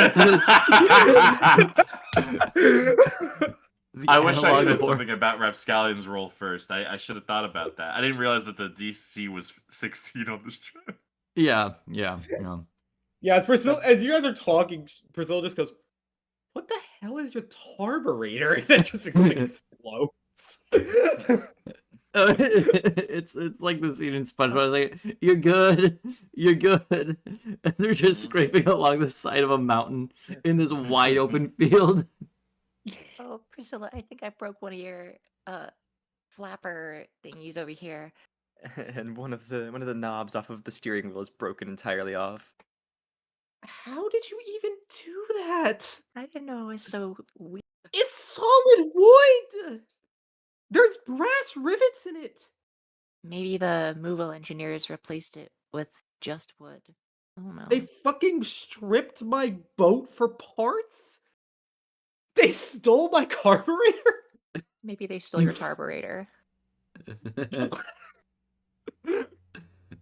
The I wish I analog said horror. something about Rapscallion's roll first. I should have thought about that. I didn't realize that the DC was 16 on this trip. Yeah. Yeah, as you guys are talking, Priscilla just goes, "What the hell is your carburetor?" And then just explodes. It's like the scene in SpongeBob. It's like, you're good. And they're just scraping along the side of a mountain in this wide open field. Oh, Priscilla, I think I broke one of your flapper thingies over here. And one of the knobs off of the steering wheel is broken entirely off. How did you even do that? I didn't know it was so weird. It's solid wood. There's brass rivets in it. Maybe the Movil engineers replaced it with just wood. I don't know. They fucking stripped my boat for parts. They stole my carburetor. Maybe they stole your carburetor.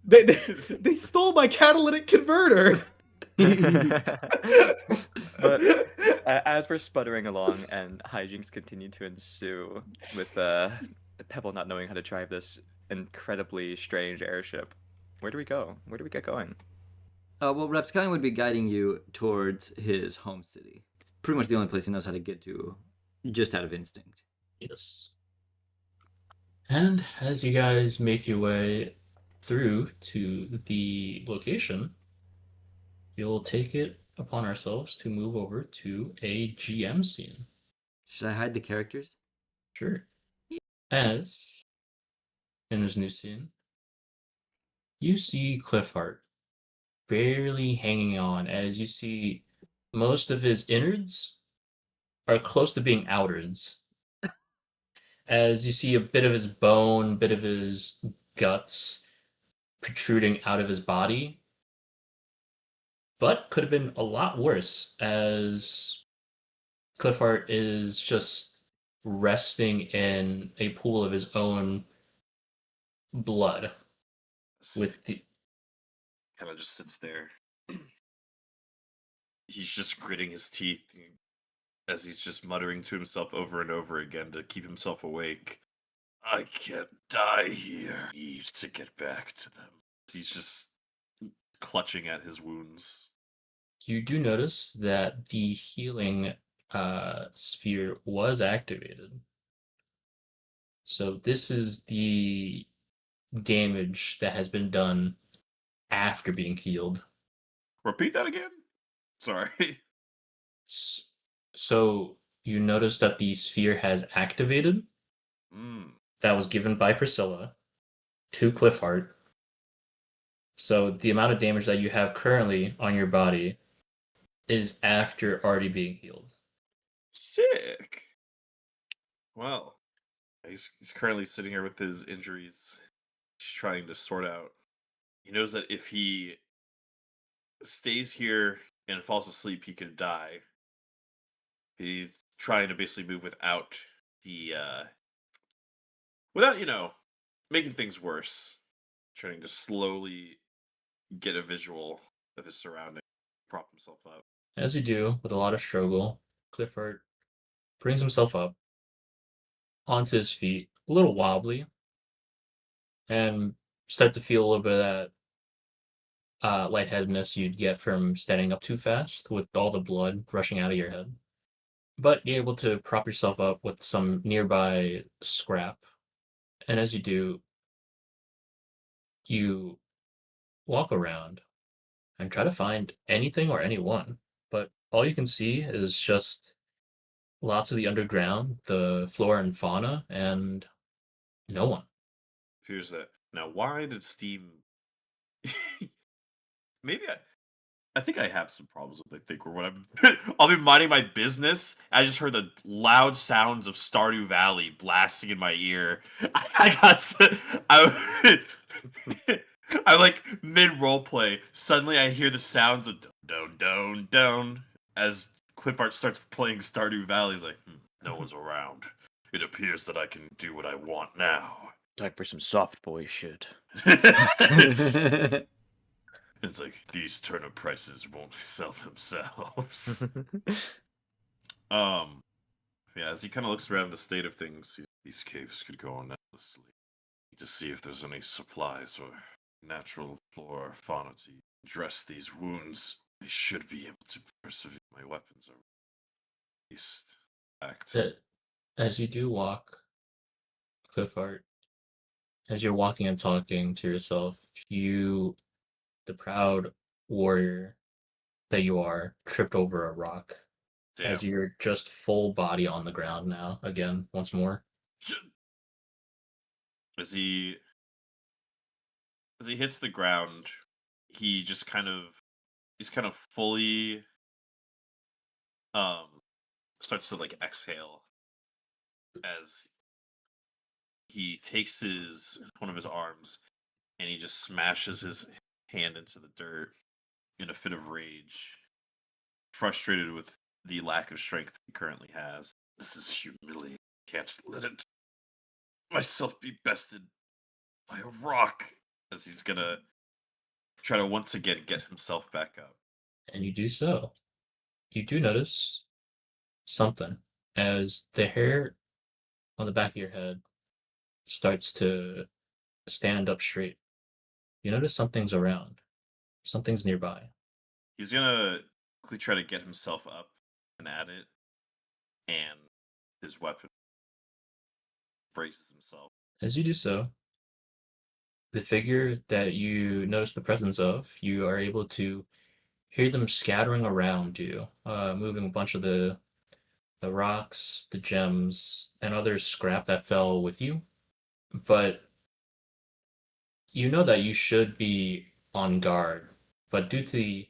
They stole my catalytic converter. But as we're sputtering along and hijinks continue to ensue with Pebble not knowing how to drive this incredibly strange airship, where do we go? Where do we get going? Well, Rapscallion would be guiding you towards his home city. It's pretty much the only place he knows how to get to, just out of instinct. Yes. And as you guys make your way through to the location, we'll take it upon ourselves to move over to a GM scene. Should I hide the characters? Sure. As in this new scene, you see Cliffheart barely hanging on as you see most of his innards are close to being outards. As you see a bit of his bone, bit of his guts protruding out of his body, but could have been a lot worse as Cliffheart is just resting in a pool of his own blood with the Kind of just sits there. He's just gritting his teeth as he's just muttering to himself over and over again to keep himself awake. I can't die here. I need to get back to them. He's just clutching at his wounds. You do notice that the healing sphere was activated. So this is the damage that has been done after being healed. Repeat that again? Sorry. So you notice that the sphere has activated. That was given by Priscilla to Cliffheart. So the amount of damage that you have currently on your body is after already being healed. Sick. Well, he's currently sitting here with his injuries. He's trying to sort out. He knows that if he stays here and falls asleep, he could die. He's trying to basically move without the without, making things worse. Trying to slowly get a visual of his surroundings, prop himself up. As you do, with a lot of struggle, Clifford brings himself up onto his feet, a little wobbly, and start to feel a little bit of that lightheadedness you'd get from standing up too fast with all the blood rushing out of your head. But you're able to prop yourself up with some nearby scrap. And as you do, you walk around and try to find anything or anyone. But all you can see is just lots of the underground, the flora and fauna, and no one. Here's that. Now, why did Steam? Maybe I think I have some problems with I think or what I'll be minding my business. I just heard the loud sounds of Stardew Valley blasting in my ear. I got I like mid roleplay. Suddenly I hear the sounds of down as Cliffart starts playing Stardew Valley. He's like, no one's around. It appears that I can do what I want now. Time for some soft boy shit. It's like these turnip prices won't sell themselves. Yeah, as he kind of looks around the state of things, these caves could go on endlessly. To see if there's any supplies or natural flora or fauna to dress these wounds. I should be able to persevere. My weapons are at least act. So, as you do walk, Cliffart, as you're walking and talking to yourself, you, the proud warrior that you are, tripped over a rock. Damn. As you're just full body on the ground now, again, once more. As he hits the ground, he just he's kind of fully starts to like exhale as he takes one of his arms and he just smashes his hand into the dirt in a fit of rage, frustrated with the lack of strength he currently has. This is humiliating. Can't let it myself be bested by a rock. As he's gonna try to once again get himself back up. And you do so. You do notice something as the hair on the back of your head starts to stand up straight. You notice something's around. Something's nearby. He's gonna quickly try to get himself up and at it, and his weapon braces himself. As you do so, the figure that you notice the presence of, you are able to hear them scattering around you, moving a bunch of the rocks, the gems, and other scrap that fell with you. But you know that you should be on guard, but due to the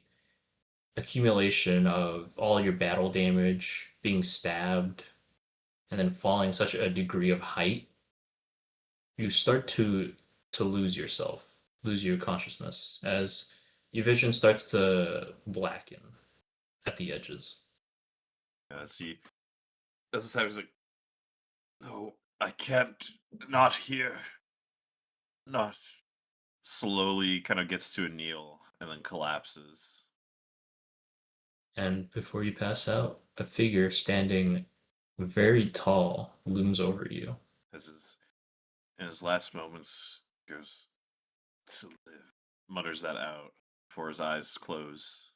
accumulation of all your battle damage, being stabbed, and then falling such a degree of height, you start to lose yourself. lose your consciousness as your vision starts to blacken at the edges. See, as this happens, like, no, I can't. Not here. Not. Slowly kind of gets to a kneel and then collapses. And before you pass out, a figure standing very tall looms over you. In his last moments, goes, to live. Mutters that out before his eyes close.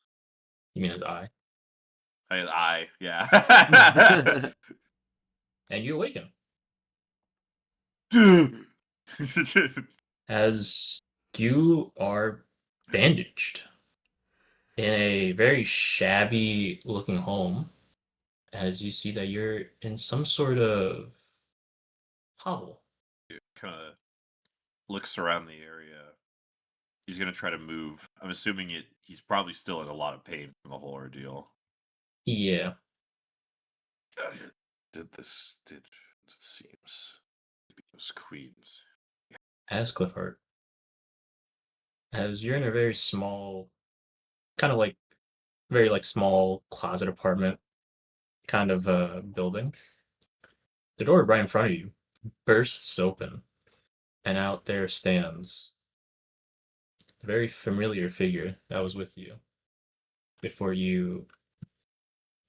You mean his eye? Yeah. And you awaken. As you are bandaged in a very shabby looking home, as you see that you're in some sort of hovel. Kind of looks around the area. He's gonna try to move. I'm assuming he's probably still in a lot of pain from the whole ordeal. Yeah. Did it seems to be those queens. As Cliffheart. As you're in a very small, kind of like very like small closet apartment kind of building. The door right in front of you bursts open, and out there stands the very familiar figure that was with you before you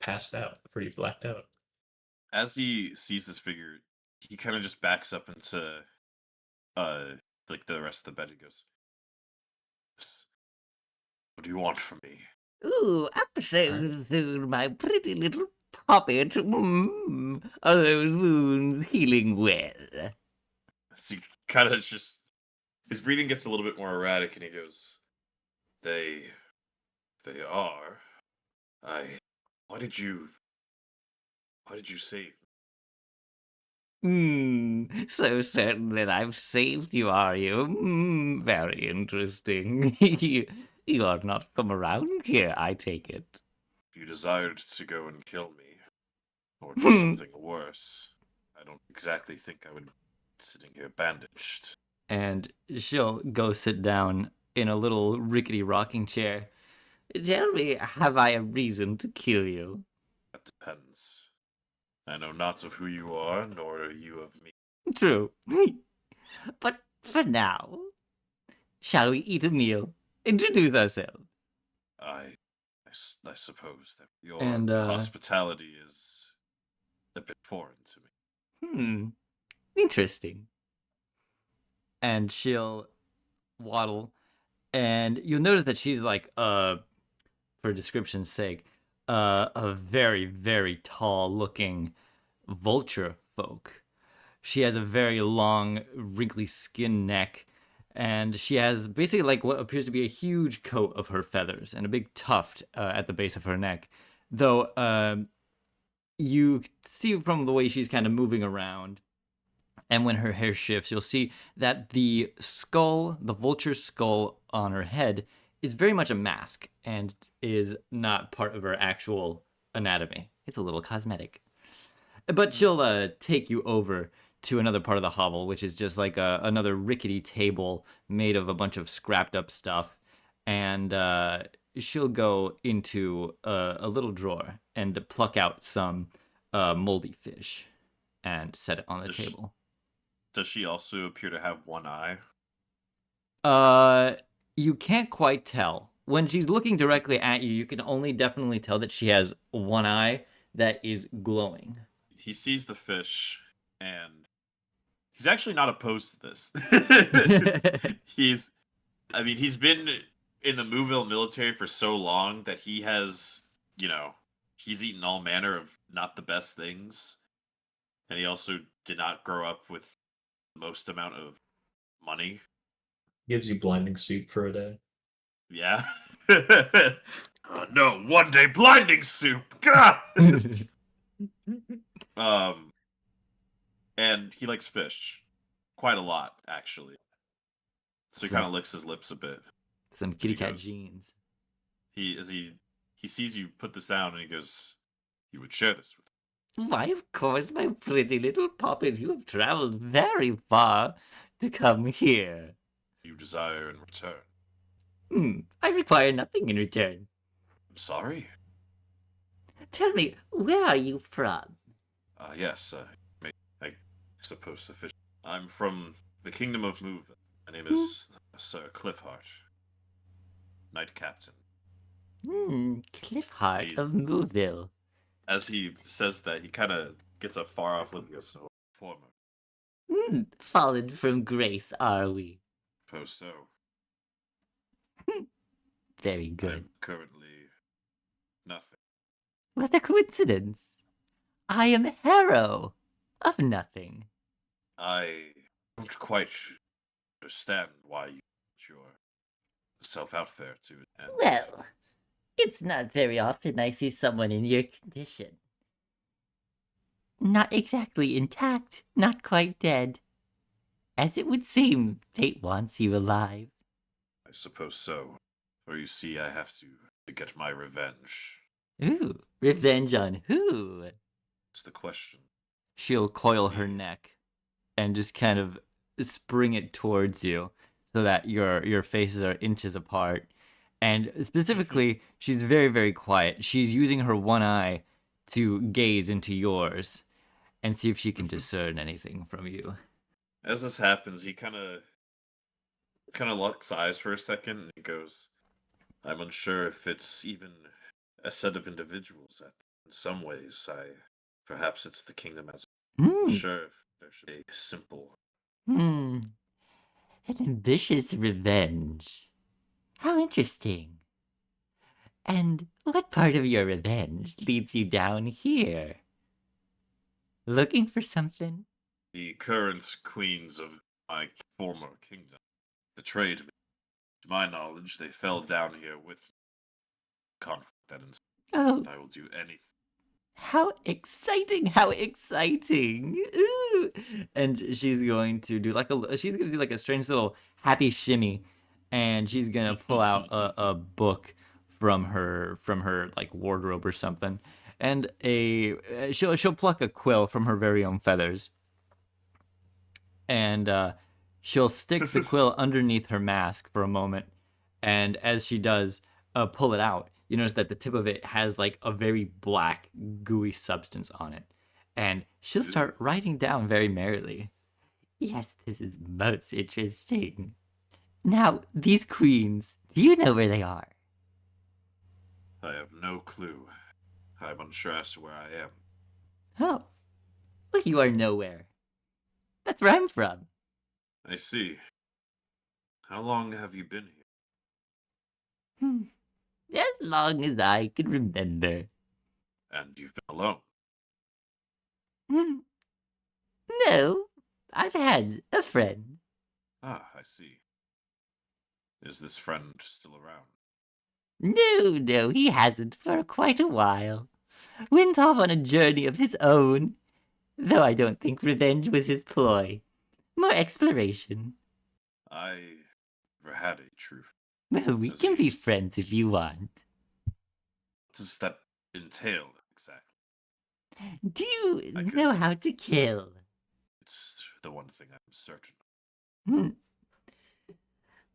passed out, before you blacked out. As he sees this figure, he kind of just backs up into like the rest of the bed. He goes, "What do you want from me?" Ooh, up so soon, my pretty little poppet. Are those wounds healing well? So he kind of just his breathing gets a little bit more erratic, and he goes, They are. I. Why did you save So certain that I've saved you, are you? Very interesting. You are not from around here, I take it. If you desired to go and kill me, or do something worse, I don't exactly think I would be sitting here bandaged. And she'll go sit down in a little rickety rocking chair. Tell me, have I a reason to kill you? That depends. I know not of who you are, nor are you of me. True. But for now, shall we eat a meal? Introduce ourselves. I suppose that your And, hospitality is a bit foreign to me. Interesting. And she'll waddle, and you'll notice that she's like, for description's sake, a very, very tall looking vulture folk. She has a very long, wrinkly skin neck, and she has basically like what appears to be a huge coat of her feathers and a big tuft at the base of her neck. Though you see from the way she's kind of moving around, and when her hair shifts, you'll see that the skull, the vulture skull on her head, is very much a mask and is not part of her actual anatomy. It's a little cosmetic. But she'll take you over to another part of the hovel, which is just like another rickety table made of a bunch of scrapped up stuff. And she'll go into a little drawer and pluck out some moldy fish and set it on the table. Does she also appear to have one eye? You can't quite tell. When she's looking directly at you, you can only definitely tell that she has one eye that is glowing. He sees the fish, and he's actually not opposed to this. He's been in the Mooville military for so long that he has, he's eaten all manner of not the best things. And he also did not grow up with the most amount of money. Gives you blinding soup for a day. Yeah. No, one day blinding soup. God! And he likes fish quite a lot, actually. So he kind of licks his lips a bit. Some kitty cat jeans. He sees you put this down, and he goes, "You would share this with me." Why, of course, my pretty little poppets. You have traveled very far to come here. you desire in return? I require nothing in return. I'm sorry? Tell me, where are you from? Yes, I suppose sufficient. I'm from the Kingdom of Move. My name is Sir Cliffheart, Knight Captain. Cliffheart He- of Mooville. As he says that, he kind of gets a far off look at so former. Fallen from grace, are we? Suppose so. Very good. I'm currently nothing. What a coincidence. I am Harrow of nothing. I don't quite understand why you put yourself out there to. And Well, it's not very often I see someone in your condition. Not exactly intact, not quite dead. As it would seem, fate wants you alive. I suppose so. For you see, I have to get my revenge. Ooh, revenge on who? It's the question. She'll coil her Me. neck and just kind of spring it towards you so that your faces are inches apart. And specifically, she's very, very quiet. She's using her one eye to gaze into yours and see if she can discern anything from you. As this happens, he kind of locks eyes for a second, and he goes, "I'm unsure if it's even a set of individuals. In some ways, perhaps it's the kingdom as. I'm sure if there should be a simple. An ambitious revenge. How interesting. And what part of your revenge leads you down here? Looking for something? The current queens of my former kingdom betrayed me. To my knowledge, they fell down here with me. Conflict that ensued. Oh, I will do anything. how exciting! How exciting! Ooh. And she's going to do like a strange little happy shimmy, and she's gonna pull out a book from her like wardrobe or something, and she'll pluck a quill from her very own feathers, and she'll stick the quill underneath her mask for a moment, and as she does, pull it out, you notice that the tip of it has like a very black, gooey substance on it, and she'll start writing down very merrily. Yes, this is most interesting. Now, these queens, do you know where they are? I have no clue. I'm unsure as to where I am. Oh, well, you are nowhere. That's where I'm from. I see. How long have you been here? Hmm. As long as I can remember. And you've been alone? Hmm. No, I've had a friend. Ah, I see. Is this friend still around? No, he hasn't for quite a while. Went off on a journey of his own, though I don't think revenge was his ploy. More exploration. I never had a true. Well, we Does can he- be friends if you want. What does that entail exactly? Do you I could- know how to kill? It's the one thing I'm certain of. Hmm.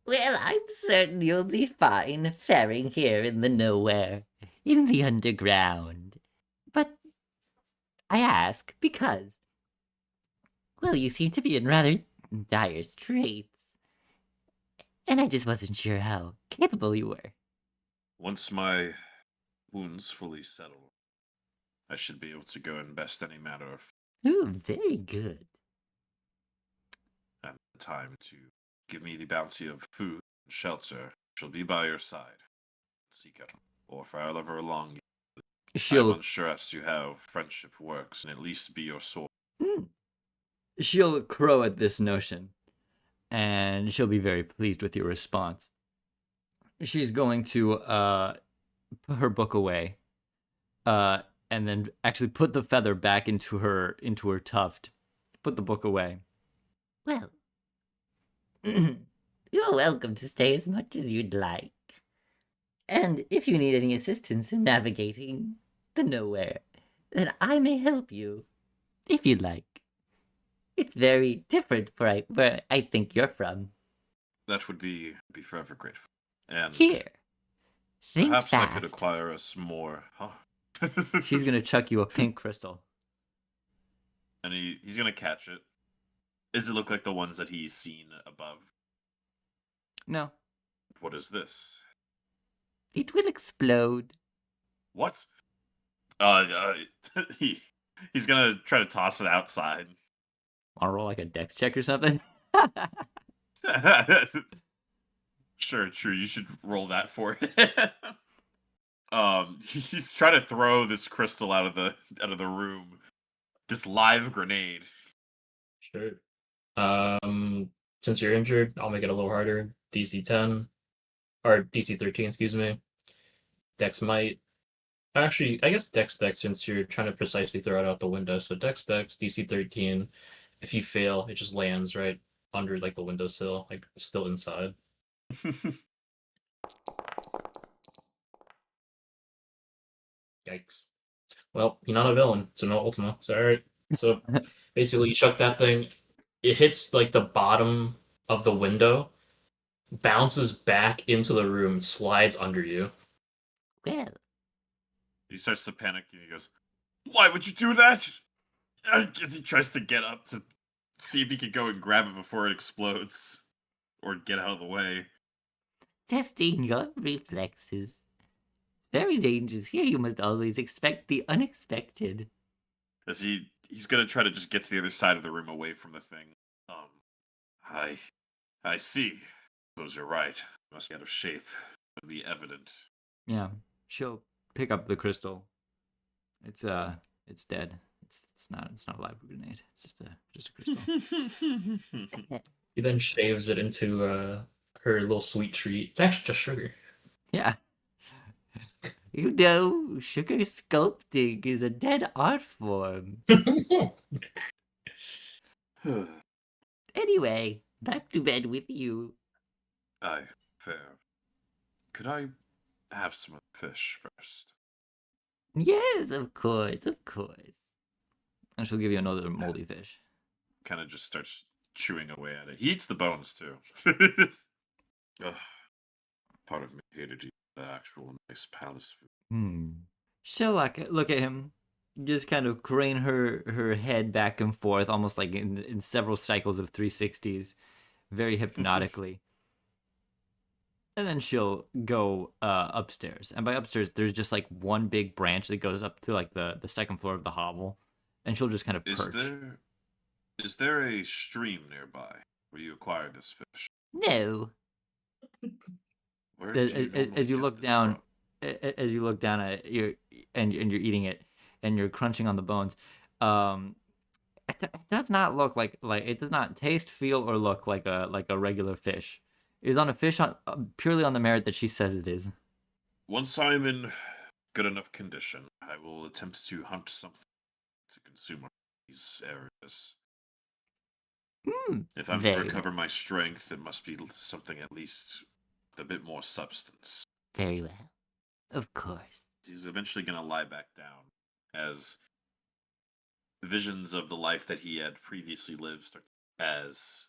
Well, I'm certain you'll be fine faring here in the nowhere, in the underground. But I ask because, well, you seem to be in rather dire straits. And I just wasn't sure how capable you were. Once my wounds fully settle, I should be able to go and best any matter of Ooh, very good. and time to give me the bounty of food and shelter. Shall be by your side. Seek out, or for however long. I'm She'll unsure as to how friendship works, and at least be your sword. she'll crow at this notion, and she'll be very pleased with your response. She's going to put her book away, and then actually put the feather back into her tuft. Put the book away. Well, you're welcome to stay as much as you'd like. And if you need any assistance in navigating the nowhere, then I may help you, if you'd like. It's very different where I think you're from. That would be forever grateful. And Here, think perhaps I could fast. acquire us more. Huh? She's gonna chuck you a pink crystal. And he's gonna catch it. Does it look like the ones that he's seen above? No, What is this? it will explode. What? He he's gonna try to toss it outside. Wanna roll like a dex check or something? Sure, true. You should roll that for it. He's trying to throw this crystal out of the room. This live grenade. Sure. Since you're injured, I'll make it a little harder. DC 10 or DC 13, excuse me. Dex might. Actually, I guess Dex since you're trying to precisely throw it out the window. So Dex DC 13. If you fail, it just lands right under like the windowsill, like still inside. Yikes. Well, you're not a villain, so no Ultima. It's alright. So basically you chuck that thing, it hits like the bottom of the window, bounces back into the room, slides under you. Well, He starts to panic and he goes, "Why would you do that?" As he tries to get up to see if he could go and grab it before it explodes. Or get out of the way. Testing your reflexes. It's very dangerous. Here you must always expect the unexpected. As he's gonna try to just get to the other side of the room away from the thing. I see. Suppose you're right. Must be out of shape. It'll be evident. Yeah, she'll pick up the crystal. It's dead. It's not a live grenade. It's just a crystal. He then shaves it into her little sweet treat. It's actually just sugar. Yeah. You know, sugar sculpting is a dead art form. Anyway, back to bed with you. Aye, fair. Could I have some of the fish first? Yes, of course, of course. And she'll give you another moldy fish. Kind of just starts chewing away at it. He eats the bones too. Ugh. Part of me hated to eat the actual nice palace food. She'll like look at him, just kind of crane her head back and forth, almost like in several cycles of 360s, very hypnotically. And then she'll go upstairs. And by upstairs, there's just like one big branch that goes up to like the second floor of the hovel. And she'll just kind of perch. Is there a stream nearby where you acquire this fish? No. Where do you As you normally look get this down, from? as you look down at it, and you're eating it, and you're crunching on the bones, it does not look like it does not taste, feel, or look like a regular fish. It is on a fish on purely on the merit that she says it is. Once I'm in good enough condition, I will attempt to hunt something to consume on these areas. If I'm to Very recover my strength, it must be something at least with a bit more substance. Very well. Of course. He's eventually going to lie back down as visions of the life that he had previously lived start, as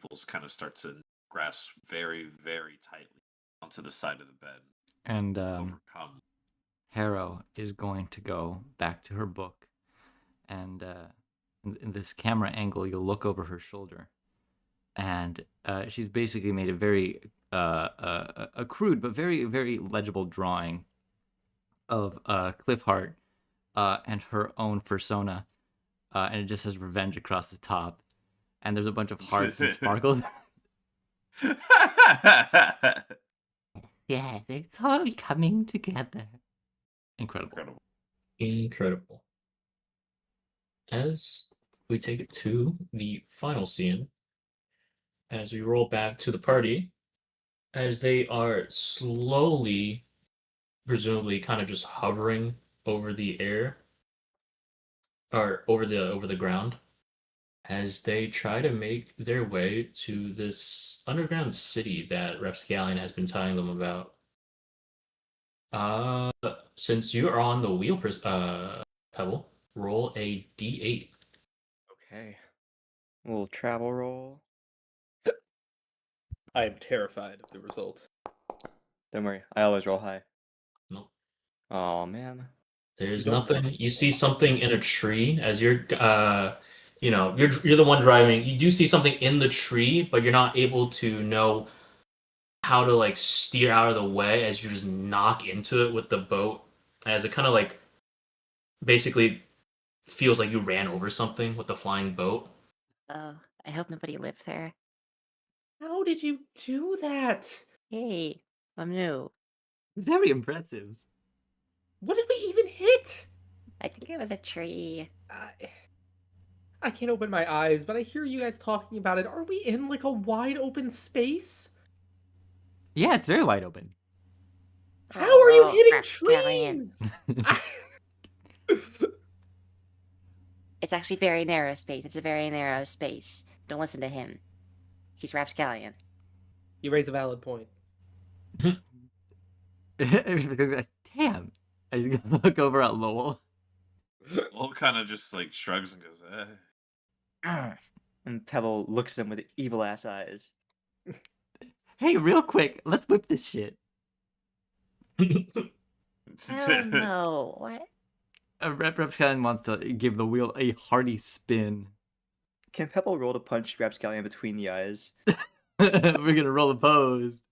people kind of start to grasp very, very tightly onto the side of the bed. And Overcome. Harrow is going to go back to her book, and in this camera angle, you'll look over her shoulder, and she's basically made a very a crude but very, very legible drawing of Cliffheart and her own persona, and it just says revenge across the top, and there's a bunch of hearts and sparkles. Yeah, it's all coming together. Incredible. Incredible. As we take it to the final scene, as we roll back to the party, as they are slowly, presumably kind of just hovering over the air, or over the ground, as they try to make their way to this underground city that Rapscallion has been telling them about. Since you are on the wheel, Pebble, roll a d8. Okay. We'll travel roll. I am terrified of the result. Don't worry, I always roll high. Nope. Oh man. There's You don't- nothing. You see something in a tree as you're you're the one driving. You do see something in the tree, but you're not able to know how to like steer out of the way as you just knock into it with the boat, as it kind of like basically feels like you ran over something with the flying boat. Oh, I hope nobody lived there. How did you do that? Hey, I'm new. Very impressive. What did we even hit? I think it was a tree. I can't open my eyes, but I hear you guys talking about it. Are we in like a wide open space? Yeah, it's very wide open. How are you Oh, hitting rapscallion. trees? It's actually very narrow space. It's a very narrow space. Don't listen to him. He's rapscallion. You raise a valid point. Damn. I just gonna look over at Lowell. Lowell kind of just like shrugs and goes, And Pebble looks at him with evil ass eyes. Hey, real quick, let's whip this shit. Oh no! What? Rapscallion wants to give the wheel a hearty spin. Can Pebble roll to punch Rapscallion between the eyes? We're gonna roll a pose.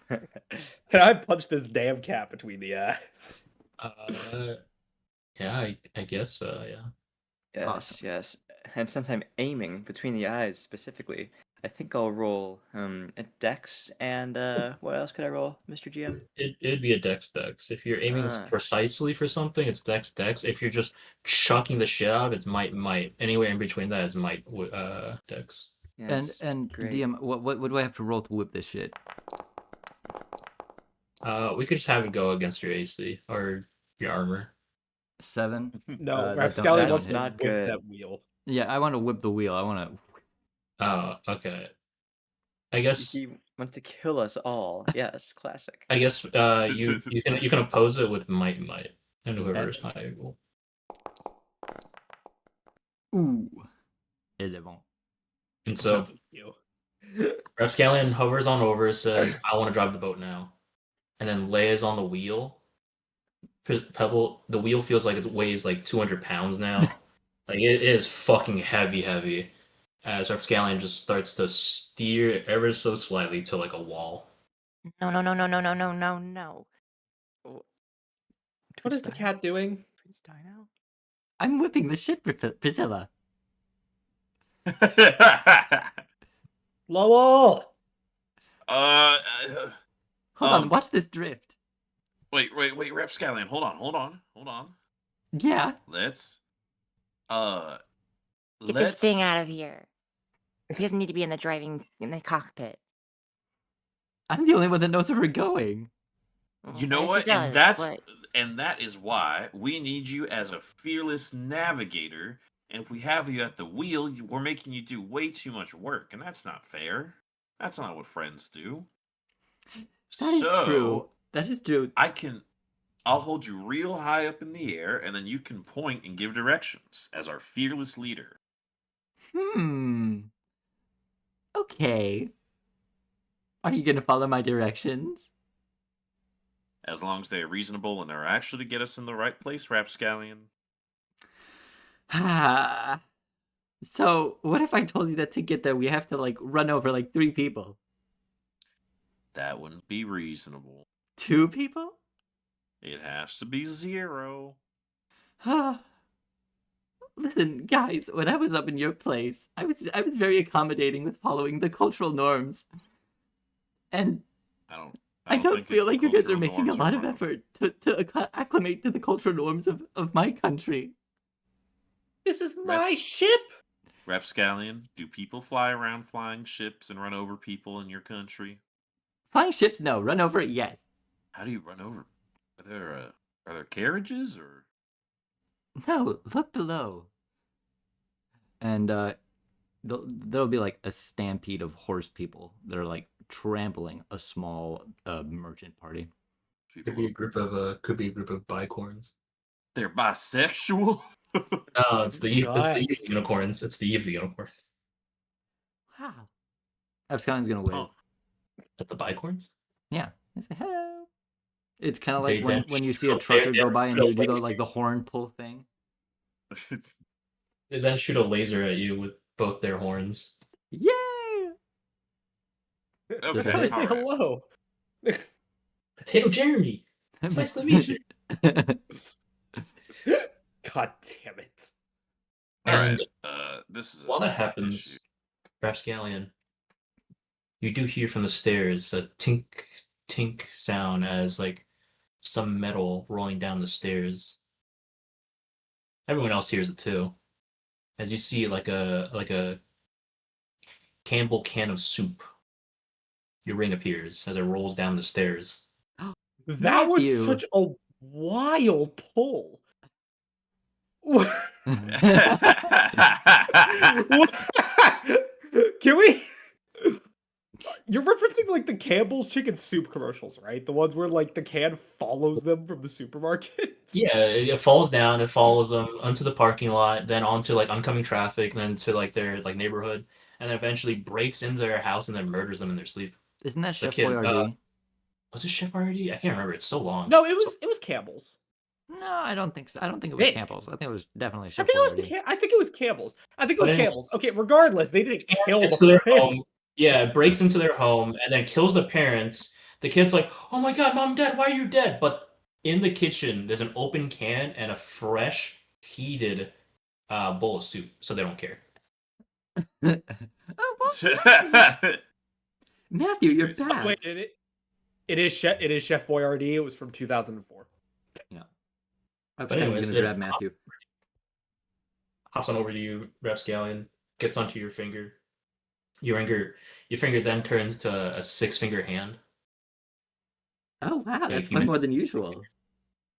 Can I punch this damn cat between the eyes? Yeah, I guess so. Yeah. Yes, Awesome. yes. And since I'm aiming between the eyes specifically, I think I'll roll a dex and what else could I roll, Mr. GM? It'd be a dex. If you're aiming Ah. precisely for something, it's dex. If you're just chucking the shit out, it's might. Anywhere in between that is dex. Yes, And great. DM, what do I have to roll to whip this shit? We could just have it go against your AC or your armor. 7. No, that don't- Rapscallion that wants don't to not whip good. that wheel. Yeah, I want to whip the wheel. I want to. Oh, okay. I guess He wants to kill us all. Yes, classic. you can oppose it with might, and whoever is And- high will. Ooh. 11. And so you. Rapscallion hovers on over, says, "I want to drive the boat now," and then lays on the wheel. Pebble, the wheel feels like it weighs like 200 pounds now. Like it is fucking heavy. As Rapscallion just starts to steer ever so slightly to like a wall. No! What is the cat doing? Please die now. I'm whipping the shit, Priscilla. Lowell! uh, Hold on, watch this drift. wait, Rapscallion, hold on. Yeah. Let's, Get this thing out of here. He doesn't need to be in the cockpit. I'm the only one that knows where we're going. You know Yes, he what? does, but And that is why we need you as a fearless navigator. And if we have you at the wheel, we're making you do way too much work, and that's not fair. That's not what friends do. That is true. That is true. I'll hold you real high up in the air, and then you can point and give directions as our fearless leader. Okay. Are you gonna follow my directions? As long as they are reasonable and are actually to get us in the right place, Rapscallion. So, what if I told you that to get there we have to, like, run over, like, 3 people? That wouldn't be reasonable. 2 people? It has to be 0. Listen, guys, when I was up in your place, I was very accommodating with following the cultural norms. And I don't think feel it's the like you guys are cultural making a norms lot of wrong. effort to acclimate to the cultural norms of my country. This is my Raps- ship! Rapscallion, do people fly around flying ships and run over people in your country? Flying ships, no. Run over it, yes. How do you run over? Are there carriages or? No, look below. And there'll be like a stampede of horse people that are like trampling a small merchant party. Could be a group of bicorns. They're bisexual. No, it's the eve Guys. of unicorns. It's the eve of unicorns. Wow. Abscond's gonna wave. Oh. At the bicorns? Yeah. They say hello. It's kind of They like when, then when you see a shoot a- trucker they go then by and shoot a you do the laser. horn pull thing. They then shoot a laser at you with both their horns. Yay! That's Does it how they hit? say Alright. hello. Potato Jeremy! It's nice to meet you. God damn it. And Alright. This is while that issue. happens, Rapscallion, you do hear from the stairs a tink tink sound as like some metal rolling down the stairs. Everyone else hears it too. As you see like a Campbell can of soup. Your ring appears as it rolls down the stairs. That was Matthew. such a wild pull. What? Can we? You're referencing like the Campbell's chicken soup commercials, right? The ones where like the can follows them from the supermarket. Yeah, it falls down, it follows them onto the parking lot, then onto like oncoming traffic, then to like their like neighborhood, and then eventually breaks into their house and then murders them in their sleep. Isn't that The Chef kid, Boyardee? was it Chef already? I can't remember. It's so long. No, it was Campbell's. No, I don't think so. I don't think it was Nick. Campbell's. I think it was definitely I Chef think it was Boyardee. I think it was Campbell's. I think it But was anyway, Campbell's. Okay, regardless, they didn't kill Gets to their the home. Yeah, breaks into their home and then kills the parents. The kid's like, "Oh my god, mom, dad, why are you dead?" But in the kitchen, there's an open can and a fresh, heated bowl of soup, so they don't care. Oh, well, Matthew, you're Crazy. back. Wait, it is Chef Boyardee. It was from 2004. I was But kind of anyways, gonna grab Matthew. Hops on over to you, Rapscallion, gets onto your finger. Your finger then turns to a 6-finger hand. Oh wow, Yeah, that's you way may- more than usual.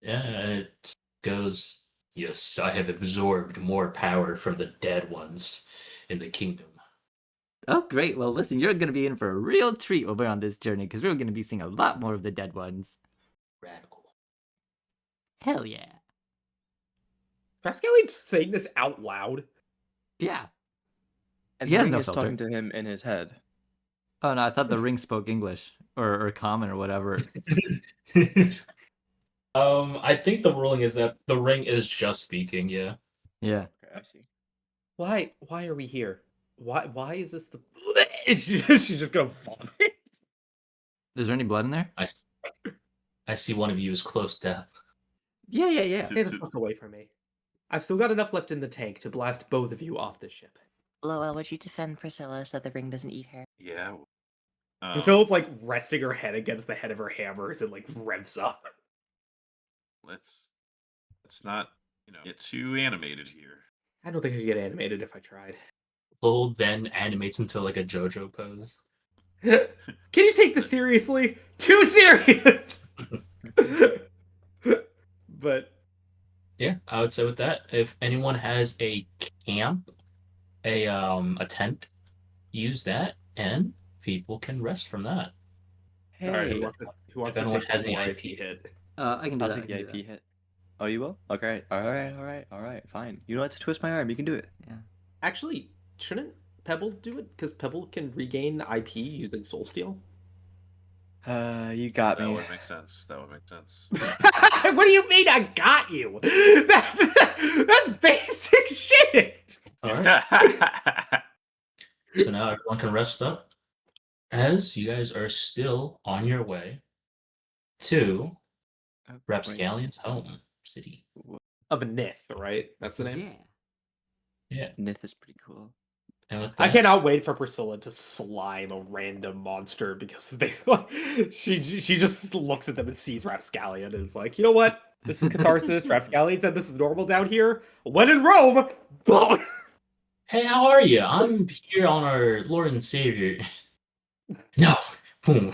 Yeah, and it goes, "Yes, I have absorbed more power from the dead ones in the kingdom." Oh great. Well, listen, you're gonna be in for a real treat while we're on this journey because we're gonna be seeing a lot more of the dead ones. Radical. Hell yeah. Pascali's saying this out loud. Yeah. And He the has ring no is filter. talking to him in his head. Oh no, I thought the ring spoke English or common or whatever. I think the ruling is that the ring is just speaking. Yeah. Yeah. Okay, I see. Why are we here? Why is this the? She's just gonna vomit. Is there any blood in there? I see one of you is close death. Yeah. Stay the fuck away from me. I've still got enough left in the tank to blast both of you off this ship. Lowell, would you defend Priscilla so the ring doesn't eat her? Yeah. Priscilla's like resting her head against the head of her hammer as it like revs up. Let's not, get too animated here. I don't think I could get animated if I tried. Lowell then animates into like a JoJo pose. Can you take this seriously? Too serious. But Yeah, I would say with that, if anyone has a camp, a tent, use that, and people can rest from that. all right, Hey, who wants if to anyone take has the any IP hit? I can do I'll that. take I the can do IP hit. Oh, you will? Okay. Alright, fine. You don't have to twist my arm. You can do it. Actually, shouldn't Pebble do it? Because Pebble can regain IP using Soul Steel. You got That me. would make sense. What do you mean I got you? That's basic shit. All right. So now everyone can rest up as you guys are still on your way to Oh, wait. Rapscallion's home city. Of a Nith, right? That's the that. name. Yeah. Yeah. Nith is pretty cool. And with I that, cannot wait for Priscilla to slime a random monster because they she just looks at them and sees Rapscallion and is like, you know what? This is catharsis. Rapscallion said this is normal down here. When in Rome, hey, how are you? I'm here on our Lord and Savior. No. Boom.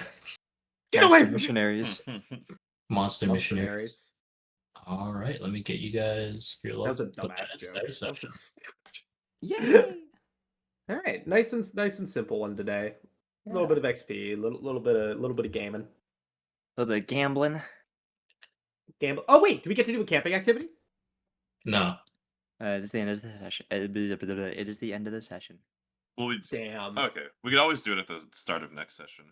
get Monster away from me. missionaries. Monster missionaries. Missionaries. All right, let me get you guys your That was a little dumbass joke. status That was section. Yay! All right, nice and simple one today. A little bit of XP, little bit of gaming. A little bit of gambling. Gamble. Oh wait, do we get to do a camping activity? No. It is the end of the session. It is the end of the session. Well, Damn. okay. We could always do it at the start of next session.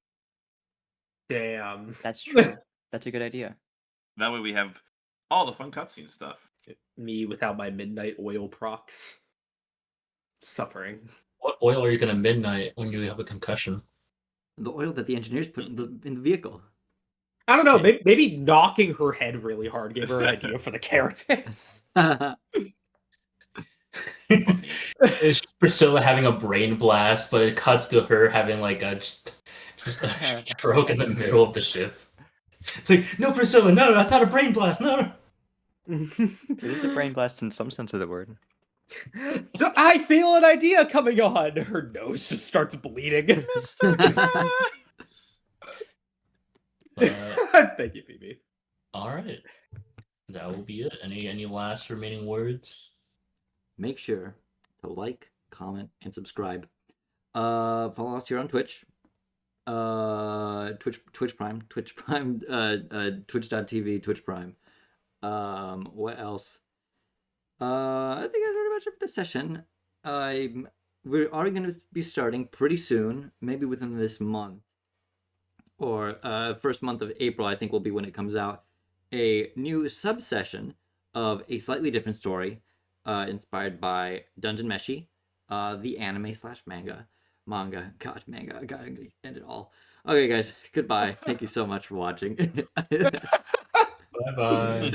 Damn. That's true. That's a good idea. That way we have all the fun cutscene stuff. Me without my midnight oil procs. Suffering. What oil are you gonna midnight when you have a concussion? The oil that the engineers put in the vehicle. I don't know. Maybe knocking her head really hard gave her an idea for the carapace. It's Priscilla having a brain blast, but it cuts to her having like just a stroke in the middle of the ship. It's like, no, Priscilla, no, that's not a brain blast, no. It is a brain blast in some sense of the word. I feel an idea coming on. Her nose just starts bleeding. Mr. Krabs! Thank you, Phoebe. All right, that will be it. Any last remaining words? Make sure to like, comment, and subscribe. Follow us here on Twitch. Twitch Prime, Twitch.tv, Twitch Prime. What else? I think that's pretty much it for the session. We are going to be starting pretty soon, maybe within this month, or first month of April, I think will be when it comes out, a new sub-session of a slightly different story, inspired by Dungeon Meshi, the anime/manga. God, manga. I gotta end it all. Okay, guys, goodbye. Thank you so much for watching. Bye bye.